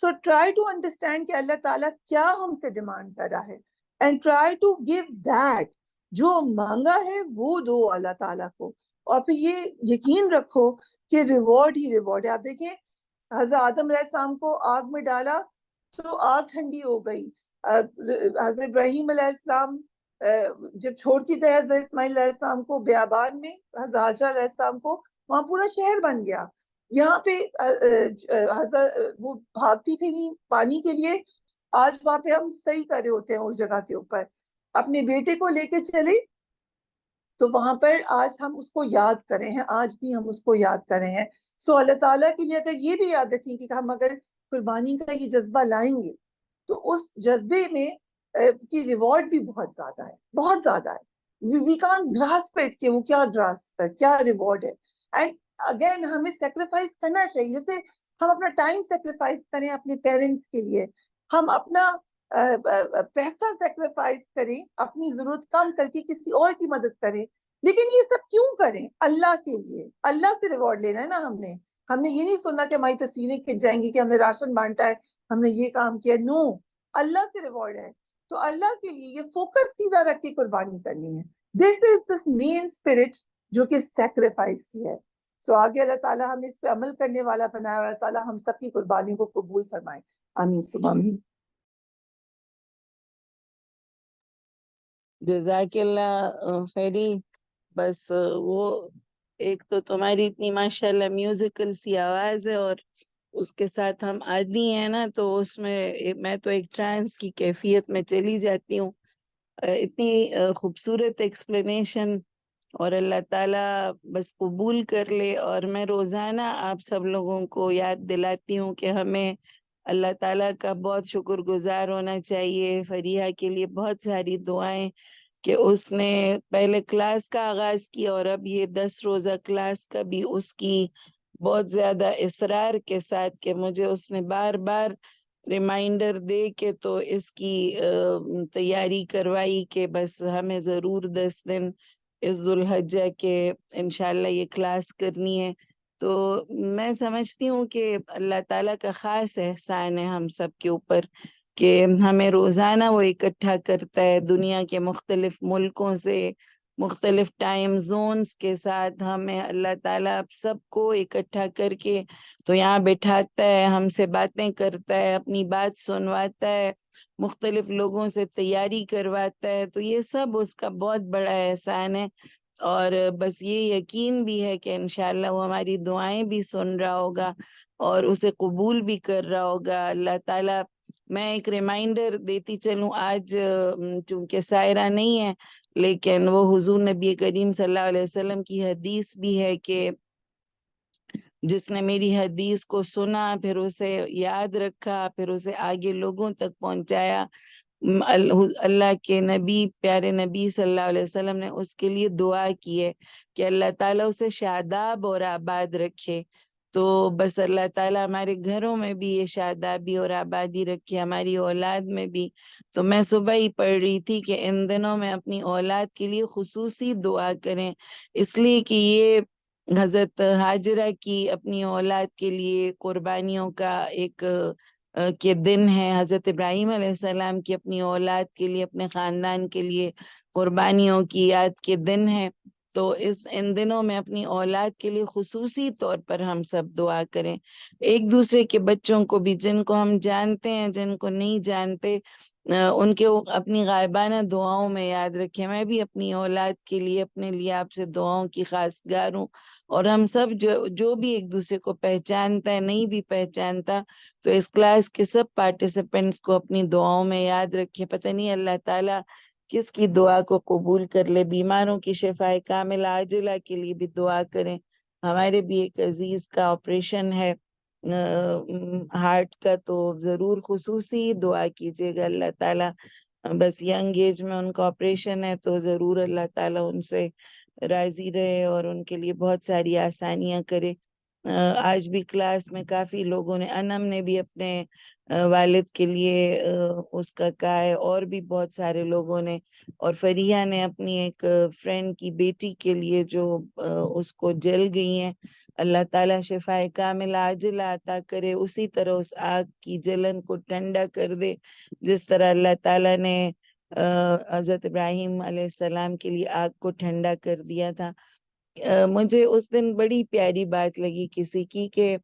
سو ٹرائی ٹو انڈرسٹینڈ کہ اللہ تعالیٰ کیا ہم سے ڈیمانڈ کر رہا ہے, and try to give that, جو مانگا ہے وہ دو اللہ تعالیٰ کو, اور پھر یہ یقین رکھو کہ ریوارڈ ہی ریوارڈ ہے. آپ دیکھیں حضرت آدم علیہ السلام کو آگ میں ڈالا تو آگ ٹھنڈی ہو گئی. حضرت ابراہیم علیہ السلام جب چھوڑ کے گئے حضرت اسماعیل علیہ السلام کو بیابان میں, حضرت حاجرہ علیہ السلام کو, وہاں پورا شہر بن گیا. یہاں پہ وہ بھاگتی پھری پانی کے لیے, آج وہاں پہ ہم صحیح کر رہے ہوتے ہیں اس جگہ کے اوپر, اپنے بیٹے کو لے کے چلے تو وہاں پر آج ہم اس کو یاد کریں ہیں, آج بھی ہم اس کو یاد کریں ہیں. سو اللہ تعالیٰ کے لیے اگر یہ بھی یاد رکھیں کہ ہم اگر قربانی کا یہ جذبہ لائیں گے تو اس جذبے میں کی ریوارڈ بھی بہت زیادہ ہے, بہت زیادہ ہے. وی کانٹ گراسپ اٹ کہ وہ کیا گراسپ ہے, کیا ریوارڈ ہے. اینڈ اگین ہمیں سیکریفائس کرنا چاہیے, جیسے ہم اپنا ٹائم سیکریفائس کریں اپنے پیرنٹس کے لیے, ہم اپنا پیسہ سیکریفائس کریں, اپنی ضرورت کم کر کے کسی اور کی مدد کریں, لیکن یہ سب کیوں کریں؟ اللہ کے لیے. اللہ سے ریوارڈ لینا ہے نا. ہم نے یہ نہیں سننا کہ ہماری تصویریں کھنچ جائیں گی کہ ہم نے راشن بانٹا ہے, ہم نے یہ کام کیا. نو, اللہ سے ریوارڈ ہے. تو اللہ کے لیے یہ فوکس سیدھا رکھ کے قربانی کرنی ہے. دس از دس مین اسپرٹ جو کہ سیکریفائس کی ہے. سو آگے اللہ تعالیٰ ہمیں اس پہ عمل کرنے والا بنائے, اور اللہ تعالیٰ ہم سب کی قربانیوں کو قبول فرمائے. آمین ثم آمین. جزاک اللہ خیری. بس وہ ایک تو تمہاری اتنی ماشاءاللہ میوزیکل سی آواز ہے, اور اس کے ساتھ ہم عادی ہیں نا, تو اس میں تو ایک ٹرانس کی کیفیت میں چلی جاتی ہوں. اتنی خوبصورت ایکسپلینیشن, اور اللہ تعالیٰ بس قبول کر لے. اور میں روزانہ آپ سب لوگوں کو یاد دلاتی ہوں کہ ہمیں اللہ تعالیٰ کا بہت شکر گزار ہونا چاہیے. فریحہ کے لیے بہت ساری دعائیں کہ اس نے پہلے کلاس کا آغاز کیا, اور اب یہ 10 روزہ کلاس کا بھی اس کی بہت زیادہ اصرار کے ساتھ, کہ مجھے اس نے بار بار ریمائنڈر دے کے تو اس کی تیاری کروائی کہ بس ہمیں ضرور 10 دن اس ذوالحجہ کے انشاءاللہ یہ کلاس کرنی ہے. تو میں سمجھتی ہوں کہ اللہ تعالیٰ کا خاص احسان ہے ہم سب کے اوپر کہ ہمیں روزانہ وہ اکٹھا کرتا ہے دنیا کے مختلف ملکوں سے, مختلف ٹائم زونز کے ساتھ. ہمیں اللہ تعالیٰ سب کو اکٹھا کر کے تو یہاں بٹھاتا ہے, ہم سے باتیں کرتا ہے, اپنی بات سنواتا ہے, مختلف لوگوں سے تیاری کرواتا ہے. تو یہ سب اس کا بہت بڑا احسان ہے, اور بس یہ یقین بھی ہے کہ انشاءاللہ وہ ہماری دعائیں بھی سن رہا ہوگا اور اسے قبول بھی کر رہا ہوگا اللہ تعالیٰ. میں ایک ریمائنڈر دیتی چلوں, آج چونکہ سائرہ نہیں ہے لیکن وہ حضور نبی کریم صلی اللہ علیہ وسلم کی حدیث بھی ہے کہ جس نے میری حدیث کو سنا، پھر اسے یاد رکھا، پھر اسے آگے لوگوں تک پہنچایا، اللہ کے نبی، پیارے نبی صلی اللہ علیہ وسلم نے اس کے لیے دعا کی ہے کہ اللہ تعالیٰ اسے شاداب اور آباد رکھے۔ تو بس اللہ تعالیٰ ہمارے گھروں میں بھی یہ شادابی اور آبادی رکھے، ہماری اولاد میں بھی۔ تو میں صبح ہی پڑھ رہی تھی کہ ان دنوں میں اپنی اولاد کے لیے خصوصی دعا کریں، اس لیے کہ یہ حضرت ہاجرہ کی اپنی اولاد کے لیے قربانیوں کا ایک کے دن ہے، حضرت ابراہیم علیہ السلام کی اپنی اولاد کے لیے، اپنے خاندان کے لیے قربانیوں کی یاد کے دن ہے۔ تو ان دنوں میں اپنی اولاد کے لیے خصوصی طور پر ہم سب دعا کریں، ایک دوسرے کے بچوں کو بھی، جن کو ہم جانتے ہیں، جن کو نہیں جانتے، ان کے اپنی غائبانہ دعاؤں میں یاد رکھیں۔ میں بھی اپنی اولاد کے لیے، اپنے لیے آپ سے دعاؤں کی خواستگار ہوں، اور ہم سب جو بھی ایک دوسرے کو پہچانتا ہے، نہیں بھی پہچانتا، تو اس کلاس کے سب پارٹیسپینٹس کو اپنی دعاؤں میں یاد رکھے۔ پتہ نہیں اللہ تعالیٰ کس کی دعا کو قبول کر لے۔ بیماروں کی شفائے کامل عاجلہ کے لیے بھی دعا کریں۔ ہمارے بھی ایک عزیز کا آپریشن ہے ہارٹ کا، تو ضرور خصوصی دعا کیجیے گا، اللہ تعالیٰ بس ینگ ایج میں ان کا آپریشن ہے، تو ضرور اللہ تعالیٰ ان سے راضی رہے اور ان کے لیے بہت ساری آسانیاں کرے۔ آج بھی کلاس میں کافی لوگوں نے، انم نے بھی اپنے والد کے لیے اس کا کہا ہے، اور بھی بہت سارے لوگوں نے، اور فریحہ نے اپنی ایک فرینڈ کی بیٹی کے لیے جو اس کو جل گئی ہیں، اللہ تعالیٰ شفائے کامل عاجلہ عطا کرے، اسی طرح اس آگ کی جلن کو ٹھنڈا کر دے جس طرح اللہ تعالیٰ نے حضرت ابراہیم علیہ السلام کے لیے آگ کو ٹھنڈا کر دیا تھا۔ مجھے اس دن بڑی پیاری بات لگی کسی کی کہ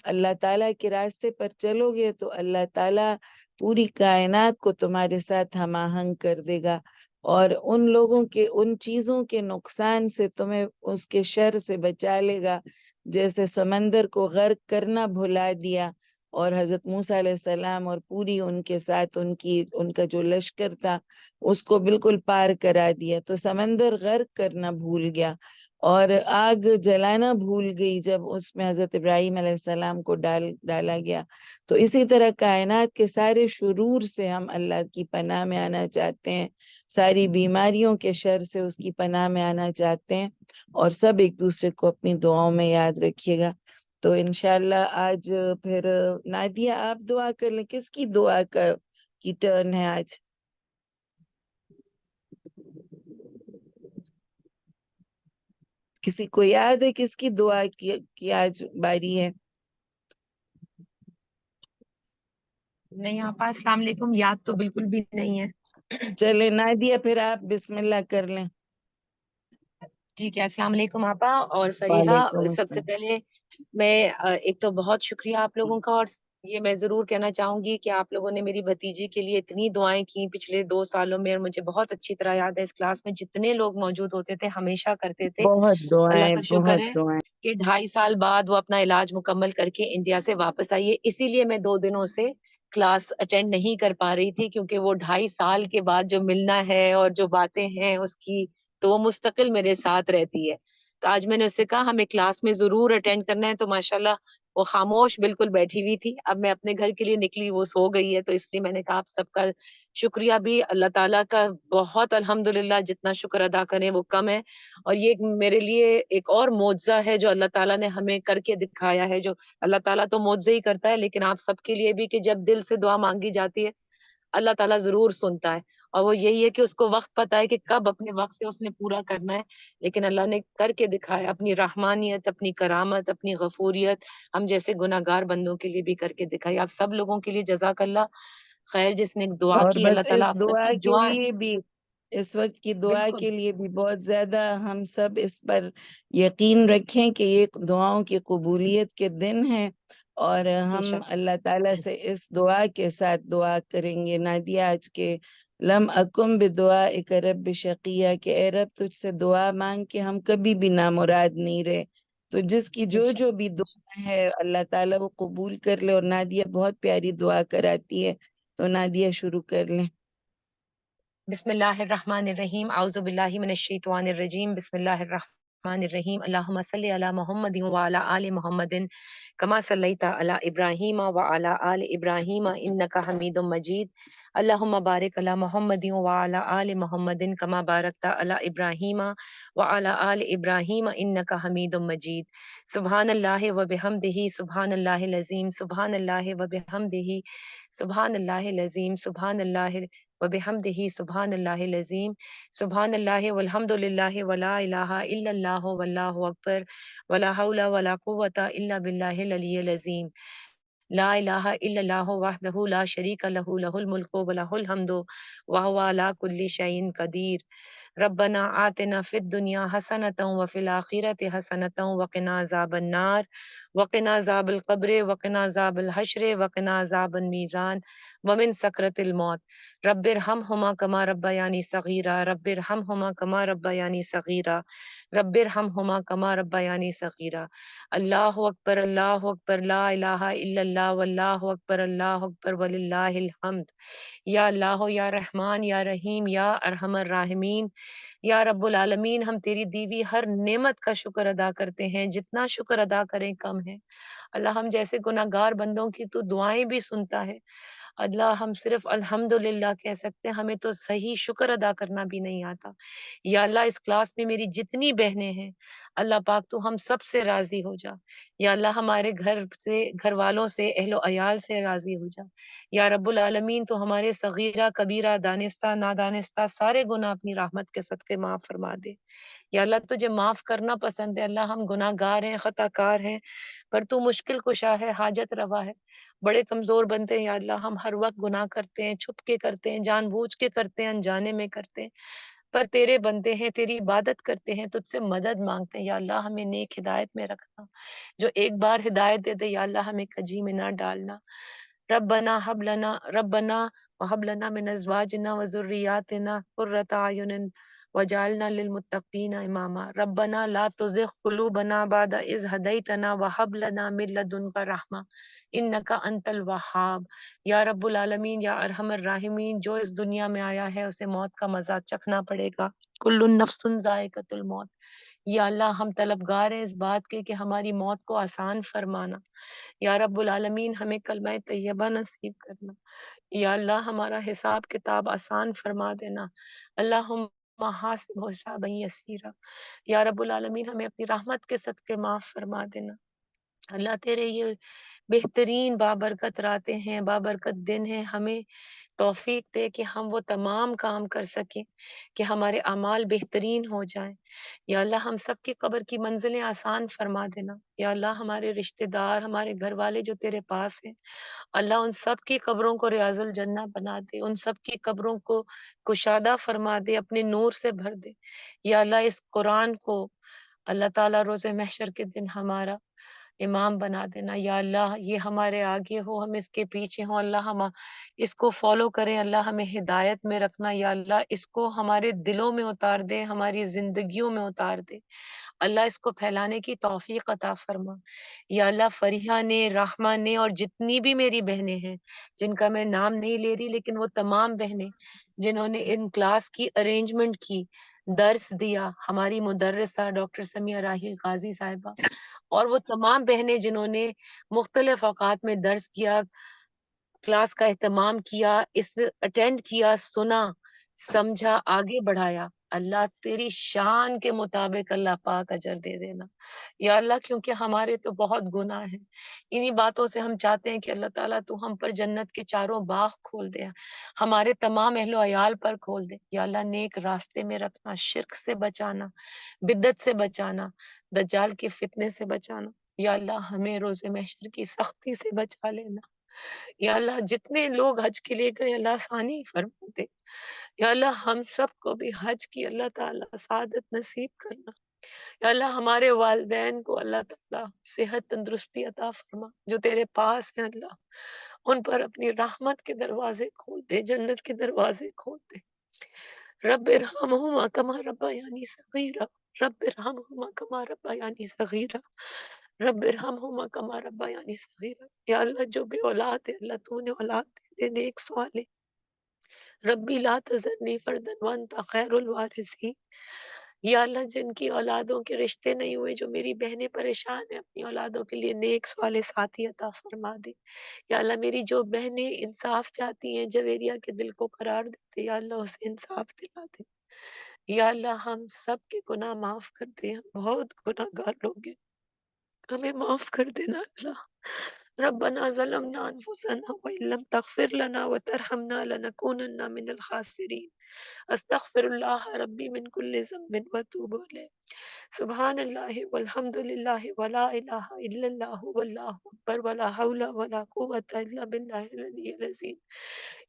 اللہ تعالیٰ کے راستے پر چلو گے تو اللہ تعالیٰ پوری کائنات کو تمہارے ساتھ ہم آہنگ کر دے گا، اور ان لوگوں کے، ان چیزوں کے نقصان سے تمہیں اس کے شر سے بچا لے گا، جیسے سمندر کو غرق کرنا بھلا دیا، اور حضرت موسیٰ علیہ السلام اور پوری ان کے ساتھ ان کا جو لشکر تھا اس کو بالکل پار کرا دیا، تو سمندر غرق کرنا بھول گیا اور آگ جلانا بھول گئی جب اس میں حضرت ابراہیم علیہ السلام کو ڈالا گیا۔ تو اسی طرح کائنات کے سارے شرور سے ہم اللہ کی پناہ میں آنا چاہتے ہیں، ساری بیماریوں کے شر سے اس کی پناہ میں آنا چاہتے ہیں، اور سب ایک دوسرے کو اپنی دعاؤں میں یاد رکھیے گا۔ تو انشاءاللہ آج پھر نادیہ آپ دعا کر لیں، کس کی دعا کی ٹرن ہے آج؟ کسی کو یاد ہے کس کی دعا کی آج باری ہے؟ نہیں آپا، السلام علیکم، یاد تو بالکل بھی نہیں ہے۔ چلے نادیہ پھر آپ بسم اللہ کر لیں۔ ٹھیک ہے، السلام علیکم آپا اور فریحہ۔ وعلیکم سب سے السلام۔ پہلے میں ایک تو بہت شکریہ آپ لوگوں کا، اور یہ میں ضرور کہنا چاہوں گی کہ آپ لوگوں نے میری بھتیجی کے لیے اتنی دعائیں کی پچھلے 2 سالوں میں، اور مجھے بہت اچھی طرح یاد ہے اس کلاس میں جتنے لوگ موجود ہوتے تھے ہمیشہ کرتے تھے۔ بہت اللہ دعائیں، کا شکر بہت ہے دعائیں۔ کہ 2.5 سال بعد وہ اپنا علاج مکمل کر کے انڈیا سے واپس آئی ہے، اسی لیے میں 2 دنوں سے کلاس اٹینڈ نہیں کر پا رہی تھی، کیونکہ وہ 2.5 سال کے بعد جو ملنا ہے اور جو باتیں ہیں اس کی، تو وہ مستقل میرے ساتھ رہتی ہے۔ تو آج میں نے اس سے کہا ہمیں کلاس میں ضرور اٹینڈ کرنا ہے، تو ماشاءاللہ وہ خاموش بالکل بیٹھی ہوئی تھی۔ اب میں اپنے گھر کے لیے نکلی، وہ سو گئی ہے، تو اس لیے میں نے کہا آپ سب کا شکریہ بھی، اللہ تعالیٰ کا بہت الحمدللہ، جتنا شکر ادا کریں وہ کم ہے، اور یہ میرے لیے ایک اور معجزہ ہے جو اللہ تعالیٰ نے ہمیں کر کے دکھایا ہے۔ جو اللہ تعالیٰ تو معجزے ہی کرتا ہے، لیکن آپ سب کے لیے بھی کہ جب دل سے دعا مانگی جاتی ہے اللہ تعالیٰ ضرور سنتا ہے، اور وہ یہی ہے کہ اس کو وقت پتا ہے کہ کب اپنے وقت سے اس نے پورا کرنا ہے، لیکن اللہ نے کر کے دکھایا، اپنی رحمانیت، اپنی کرامت، اپنی غفوریت ہم جیسے گناہگار بندوں کے لیے بھی کر کے دکھائی۔ آپ سب لوگوں کے لیے جزاک اللہ خیر، جس نے دعا اور کی، اللہ بس تعالیٰ اس آپ سب دعا کی کے دعائیں لیے بھی، اس وقت کی دعا بالکل کے لیے بھی بہت زیادہ ہم سب اس پر یقین رکھیں کہ یہ دعاؤں کی قبولیت کے دن ہیں، اور بے ہم شک اللہ تعالیٰ سے اس دعا کے ساتھ دعا کریں گے۔ نادیہ آج کے لم اکم بدعا ایک رب شقیہ، کہ اے رب تجھ سے دعا مانگ کے ہم کبھی بھی نامراد نہیں رہے، تو جس کی بے شک۔ جو بھی دعا ہے اللہ تعالیٰ وہ قبول کر لے۔ اور نادیہ بہت پیاری دعا کراتی ہے، تو نادیہ شروع کر لیں۔ بسم اللہ الرحمن الرحیم، اعوذ باللہ من الشیطان الرجیم، بسم اللہ الرحمن الرحمن الرحیم اللہم صلی علی محمد وعلی آل محمد کما صلیت علی ابراہیم وعلی آل ابراہیم انک حمید مجید اللہم بارک علی محمد وعلی آل محمد کما بارکت علی ابراہیم وعلی آل ابراہیم انک حمید مجید سبحان اللہ وبحمدہ سبحان اللہ العظیم سبحان اللہ وبحمدہ سبحان اللہ العظیم سبحان اللہ وبحمدہ سبحان اللہ العظیم سبحان اللہ والحمد للہ ولا الہ الا اللہ واللہ اکبر ولا حول ولا قوۃ الا باللہ العلی العظیم لا الہ الا اللہ وحدہ لا شریک لہ لہ الملک ولہ الحمد وہو علی کل شیء قدیر ربنا آتنا فی الدنیا حسنۃ وفی الآخرۃ حسنۃ وقنا عذاب النار وقنا عذاب القبر وقنا عذاب الحشر وقنا عذاب المیزان ومن سکرۃ الموت رب ارحمہما کما ربیانی صغیرا رب ارحمہما کما ربیانی صغیرا رب ارحمہما کما ربیانی صغیرا اللہ اکبر لا الہ الا اللہ واللہ اکبر وللہ الحمد یا اللہ یا رحمان یا رحیم یا ارحم الراحمین یا رب العالمین ہم تیری دیوی ہر نعمت کا شکر ادا کرتے ہیں، جتنا شکر ادا کریں کم ہے۔ اللہ ہم جیسے گناہ گار بندوں کی تو دعائیں بھی سنتا ہے۔ اللہ ہم صرف الحمدللہ کہہ سکتے ہیں، ہمیں تو صحیح شکر ادا کرنا بھی نہیں آتا۔ یا اللہ اس کلاس میں میری جتنی بہنیں ہیں اللہ پاک تو ہم سب سے راضی ہو جا۔ یا اللہ ہمارے گھر والوں سے اہل و عیال سے راضی ہو جا۔ یا رب العالمین تو ہمارے صغیرہ کبیرہ دانستہ نادانستہ سارے گناہ اپنی رحمت کے صدقے معاف فرما دے۔ یا اللہ تجھے معاف کرنا پسند ہے، اللہ ہم گناہ گار ہیں، خطا کار ہیں، پر تو مشکل کشا ہے، حاجت روا ہے، بڑے کمزور بنتے ہیں۔ یا اللہ ہم ہر وقت گناہ کرتے ہیں، چھپ کے کرتے ہیں، جان بوجھ کے کرتے ہیں، انجانے میں کرتے ہیں، پر تیرے بندے ہیں، تیری عبادت کرتے ہیں، تجھ سے مدد مانگتے ہیں۔ یا اللہ ہمیں نیک ہدایت میں رکھنا، جو ایک بار ہدایت دے دے یا اللہ ہمیں کجی میں نہ ڈالنا۔ ربنا وہب لنا من ازواجنا وذریاتنا قرۃ اعین وجعلنا للمتقین اماما ربنا لا تزغ قلوبنا بعد اذ ہدیتنا وہب لنا من لدنک رحمہ انک انت الوہاب۔ یا رب العالمین یا ارحم الراحمین جو اس دنیا میں آیا ہے اسے موت کا مزہ چکھنا پڑے گا، کل نفس ذائقۃ الموت۔ یا اللہ ہم طلبگار ہیں اس بات کے کہ ہماری موت کو آسان فرمانا۔ یا رب العالمین ہمیں کلمہ طیبہ نصیب کرنا۔ یا اللہ ہمارا حساب کتاب آسان فرما دینا۔ اللہم حاسب حسابا یسیرا۔ یا رب العالمین ہمیں اپنی رحمت کے صدقے معاف فرما دینا۔ اللہ تیرے یہ بہترین بابرکت راتیں ہیں، بابرکت دن ہیں، ہمیں توفیق دے کہ ہم وہ تمام کام کر سکیں کہ ہمارے اعمال بہترین ہو جائیں۔ یا اللہ ہم سب کی قبر کی منزلیں آسان فرما دینا۔ یا اللہ ہمارے رشتہ دار، ہمارے گھر والے جو تیرے پاس ہیں، اللہ ان سب کی قبروں کو ریاض الجنہ بنا دے، ان سب کی قبروں کو کشادہ فرما دے، اپنے نور سے بھر دے۔ یا اللہ اس قرآن کو اللہ تعالیٰ روز محشر کے دن ہمارا امام بنا دینا۔ یا اللہ یہ ہمارے آگے ہو، ہم اس کے پیچھے ہوں، اللہ ہم اس کو فالو کریں، اللہ ہمیں ہدایت میں رکھنا۔ یا اللہ اس کو ہمارے دلوں میں اتار دے، ہماری زندگیوں میں اتار دے، اللہ اس کو پھیلانے کی توفیق عطا فرما۔ یا اللہ فریحہ نے، رحمہ نے اور جتنی بھی میری بہنیں ہیں جن کا میں نام نہیں لے رہی، لیکن وہ تمام بہنیں جنہوں نے ان کلاس کی ارینجمنٹ کی، درس دیا، ہماری مدرسہ ڈاکٹر سمیہ راہیل قاضی صاحبہ، اور وہ تمام بہنیں جنہوں نے مختلف اوقات میں درس کیا، کلاس کا اہتمام کیا، اس اٹینڈ کیا، سنا، سمجھا، آگے بڑھایا، اللہ تیری شان کے مطابق اللہ پاک اجر دے دینا۔ یا اللہ کیونکہ ہمارے تو بہت گناہ ہیں، انہی باتوں سے ہم چاہتے ہیں کہ اللہ تعالیٰ تو ہم پر جنت کے چاروں باغ کھول دے، ہمارے تمام اہل و عیال پر کھول دے۔ یا اللہ نیک راستے میں رکھنا، شرک سے بچانا، بدعت سے بچانا، دجال کے فتنے سے بچانا۔ یا اللہ ہمیں روز محشر کی سختی سے بچا لینا۔ یا اللہ جتنے لوگ حج کے لیے گئے اللہ آسانی فرما دے۔ یا اللہ ہم سب کو بھی حج کی اللہ تعالیٰ سعادت نصیب کرنا۔ یا اللہ ہمارے والدین کو اللہ تعالیٰ صحت تندرستی عطا فرما، جو تیرے پاس ہیں اللہ ان پر اپنی رحمت کے دروازے کھول دے، جنت کے دروازے کھول دے۔ رب ارحمہما کما ربیانی صغیرا رب ارحمہما کما ربیانی صغیرا رب ارحمہما کما ربیانی صغیرا۔ یا اللہ جو بے اولاد ہے اللہ تو نے اولاد دے دے، نیک سوال ہے، ربی لا تذرنی فردا وانت خیر الوارثین۔ یا اللہ جن کی اولادوں کے رشتے نہیں ہوئے، جو میری بہنیں پریشان ہیں، اپنی اولادوں کے لیے نیک صالح ساتھی عطا فرما دے۔ یا اللہ میری جو بہنیں انصاف چاہتی ہیں، جویریہ کے دل کو قرار دیتے، یا اللہ اسے انصاف دلا دے۔ یا اللہ ہم سب کے گناہ معاف کر دے، ہم بہت گناہ گار لوگ ہیں، ہمیں معاف کر دینا اللہ۔ ربنا ظلمنا انفسنا وان لم تغفر لنا وترحمنا لنكونن من الخاسرین۔ استغفر اللہ ربی من کل ذنب واتوب الیہ۔ سبحان اللہ والحمد للہ ولا الہ الا اللہ واللہ اکبر ولا حول ولا قوۃ الا باللہ العلی العظیم۔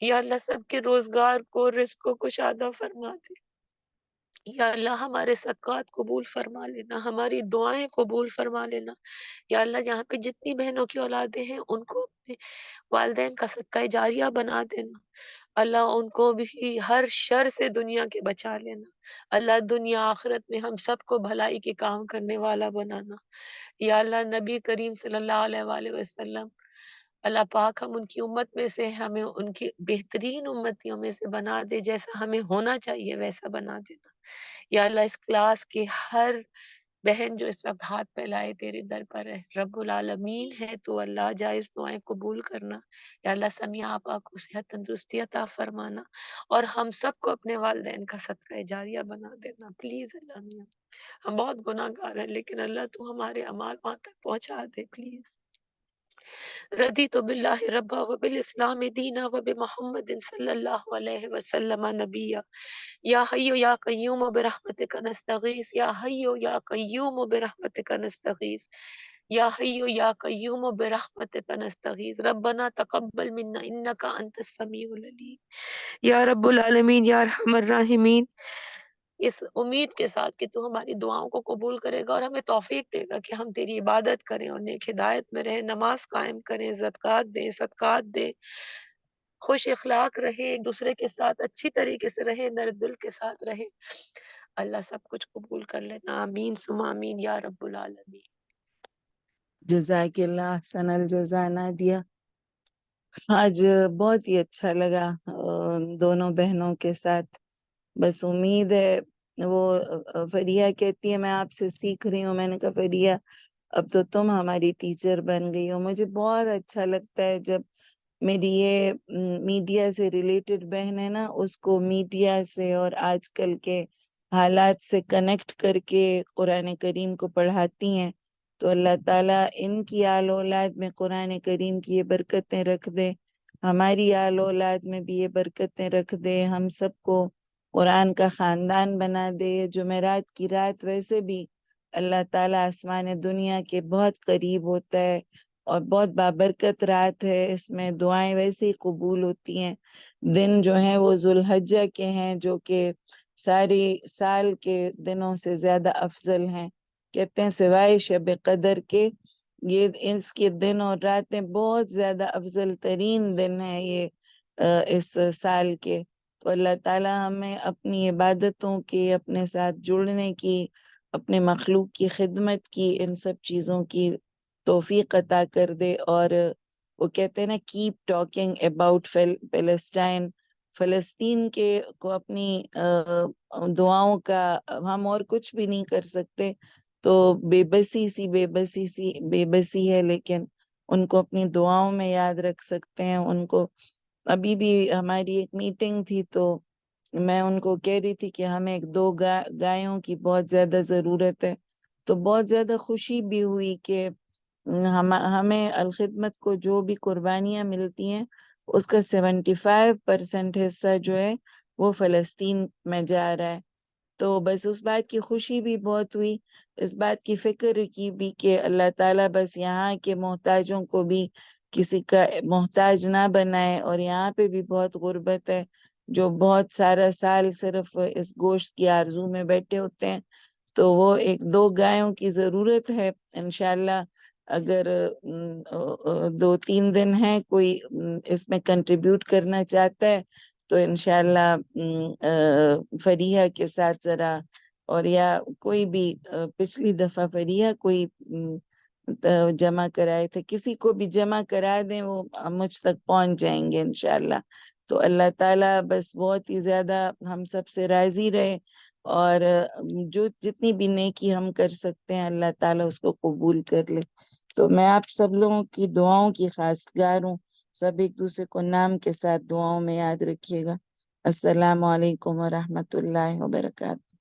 یا اللہ سب کے روزگار کو، رزق کو کشادہ فرما دے۔ یا اللہ ہمارے صدقات قبول فرما لینا، ہماری دعائیں قبول فرما لینا۔ یا اللہ جہاں پہ جتنی بہنوں کی اولادیں ہیں ان کو اپنے والدین کا صدقہ جاریہ بنا دینا۔ اللہ ان کو بھی ہر شر سے دنیا کے بچا لینا۔ اللہ دنیا آخرت میں ہم سب کو بھلائی کے کام کرنے والا بنانا۔ یا اللہ نبی کریم صلی اللہ علیہ وآلہ وسلم، اللہ پاک ہم ان کی امت میں سے، ہمیں ان کی بہترین امتیوں میں سے بنا دے، جیسا ہمیں ہونا چاہیے ویسا بنا دینا۔ یا اللہ اس کلاس کے ہر بہن جو اس وقت ہاتھ پھیلائے تیرے در پر ہے، رب العالمین ہے تو اللہ جائز دعائیں قبول کرنا۔ یا اللہ سمیع آپا کو صحت تندرستی عطا فرمانا، اور ہم سب کو اپنے والدین کا صدقہ جاریہ بنا دینا پلیز اللہ میاں۔ ہم بہت گناہ گار ہیں لیکن اللہ تو ہمارے اعمال وہاں تک پہنچا دے پلیز۔ رضیت باللہ ربا وبالاسلام دینا وبمحمد صلی اللہ علیہ وسلم نبیا۔ یا حی یا قیوم برحمتک نستغیث، یا حی یا قیوم برحمتک نستغیث، یا حی یا قیوم برحمتک نستغیث۔ ربنا تقبل منا انک انت السمیع العلیم۔ یا رب العالمین یا ارحم الراحمین، اس امید کے ساتھ کہ تو ہماری دعاؤں کو قبول کرے گا اور ہمیں توفیق دے گا کہ ہم تیری عبادت کریں اور نیک ہدایت میں رہیں، نماز قائم کریں، زکوٰۃ دیں، صدقات دیں، خوش اخلاق رہیں، ایک دوسرے کے ساتھ اچھی طریقے سے رہیں، نرم دل کے ساتھ رہیں۔ اللہ سب کچھ قبول کر لینا، آمین ثم آمین یا رب العالمین۔ جزاک اللہ احسن الجزا نادیہ۔ آج بہت ہی اچھا لگا دونوں بہنوں کے ساتھ۔ بس امید ہے وہ فریہ کہتی ہے میں آپ سے سیکھ رہی ہوں، میں نے کہا فریہ اب تو تم ہماری ٹیچر بن گئی ہو۔ مجھے بہت اچھا لگتا ہے جب میری یہ میڈیا سے ریلیٹڈ بہن ہے نا، اس کو میڈیا سے اور آج کل کے حالات سے کنیکٹ کر کے قرآن کریم کو پڑھاتی ہیں، تو اللہ تعالیٰ ان کی آل اولاد میں قرآن کریم کی یہ برکتیں رکھ دے، ہماری آل اولاد میں بھی یہ برکتیں رکھ دے، ہم سب کو قرآن کا خاندان بنا دے۔ جمعرات کی رات ویسے بھی اللہ تعالیٰ آسمان دنیا کے بہت قریب ہوتا ہے اور بہت بابرکت رات ہے، اس میں دعائیں ویسے ہی قبول ہوتی ہیں۔ دن جو ہیں وہ ذوالحجہ کے ہیں، جو کہ ساری سال کے دنوں سے زیادہ افضل ہیں۔ کہتے ہیں سوائے شب قدر کے یہ اس کے دن اور راتیں بہت زیادہ افضل ترین دن ہیں یہ اس سال کے۔ تو اللہ تعالیٰ ہمیں اپنی عبادتوں کی، اپنے ساتھ جڑنے کی، اپنے مخلوق کی خدمت کی، ان سب چیزوں کی توفیق عطا کر دے۔ اور وہ کہتے ہیں نا کیپ ٹاکنگ اباؤٹ پیلسٹائن، فلسطین کے کو اپنی دعاؤں کا، ہم اور کچھ بھی نہیں کر سکتے، تو بے بسی ہے، لیکن ان کو اپنی دعاؤں میں یاد رکھ سکتے ہیں۔ ان کو ابھی بھی ہماری ایک میٹنگ تھی تو میں ان کو کہہ رہی تھی کہ ہمیں ایک دو گایوں کی بہت زیادہ ضرورت ہے، تو بہت زیادہ خوشی بھی ہوئی کہ ہمیں الخدمت کو جو بھی قربانیاں ملتی ہیں اس کا 75% حصہ جو ہے وہ فلسطین میں جا رہا ہے۔ تو بس اس بات کی خوشی بھی بہت ہوئی، اس بات کی فکر کی بھی کہ اللہ تعالیٰ بس یہاں کے محتاجوں کو بھی کسی کا محتاج نہ بنائے، اور یہاں پہ بھی بہت غربت ہے، جو بہت سارا سال صرف اس گوشت کی آرزو میں بیٹھے ہوتے ہیں، تو وہ ایک دو گایوں کی ضرورت ہے۔ انشاءاللہ اگر 2-3 دن ہیں کوئی اس میں کنٹریبیوٹ کرنا چاہتا ہے تو انشاءاللہ فریحہ کے ساتھ ذرا، اور یا کوئی بھی پچھلی دفعہ فریحہ کوئی جمع کرائے تھے، کسی کو بھی جمع کرا دیں، وہ مجھ تک پہنچ جائیں گے انشاءاللہ۔ تو اللہ تعالیٰ بس بہت ہی زیادہ ہم سب سے راضی رہے، اور جو جتنی بھی نیکی ہم کر سکتے ہیں اللہ تعالیٰ اس کو قبول کر لے. تو میں آپ سب لوگوں کی دعاؤں کی خواستگار ہوں. سب ایک دوسرے کو نام کے ساتھ دعاؤں میں یاد رکھیے گا. السلام علیکم ورحمۃ اللہ وبرکاتہ.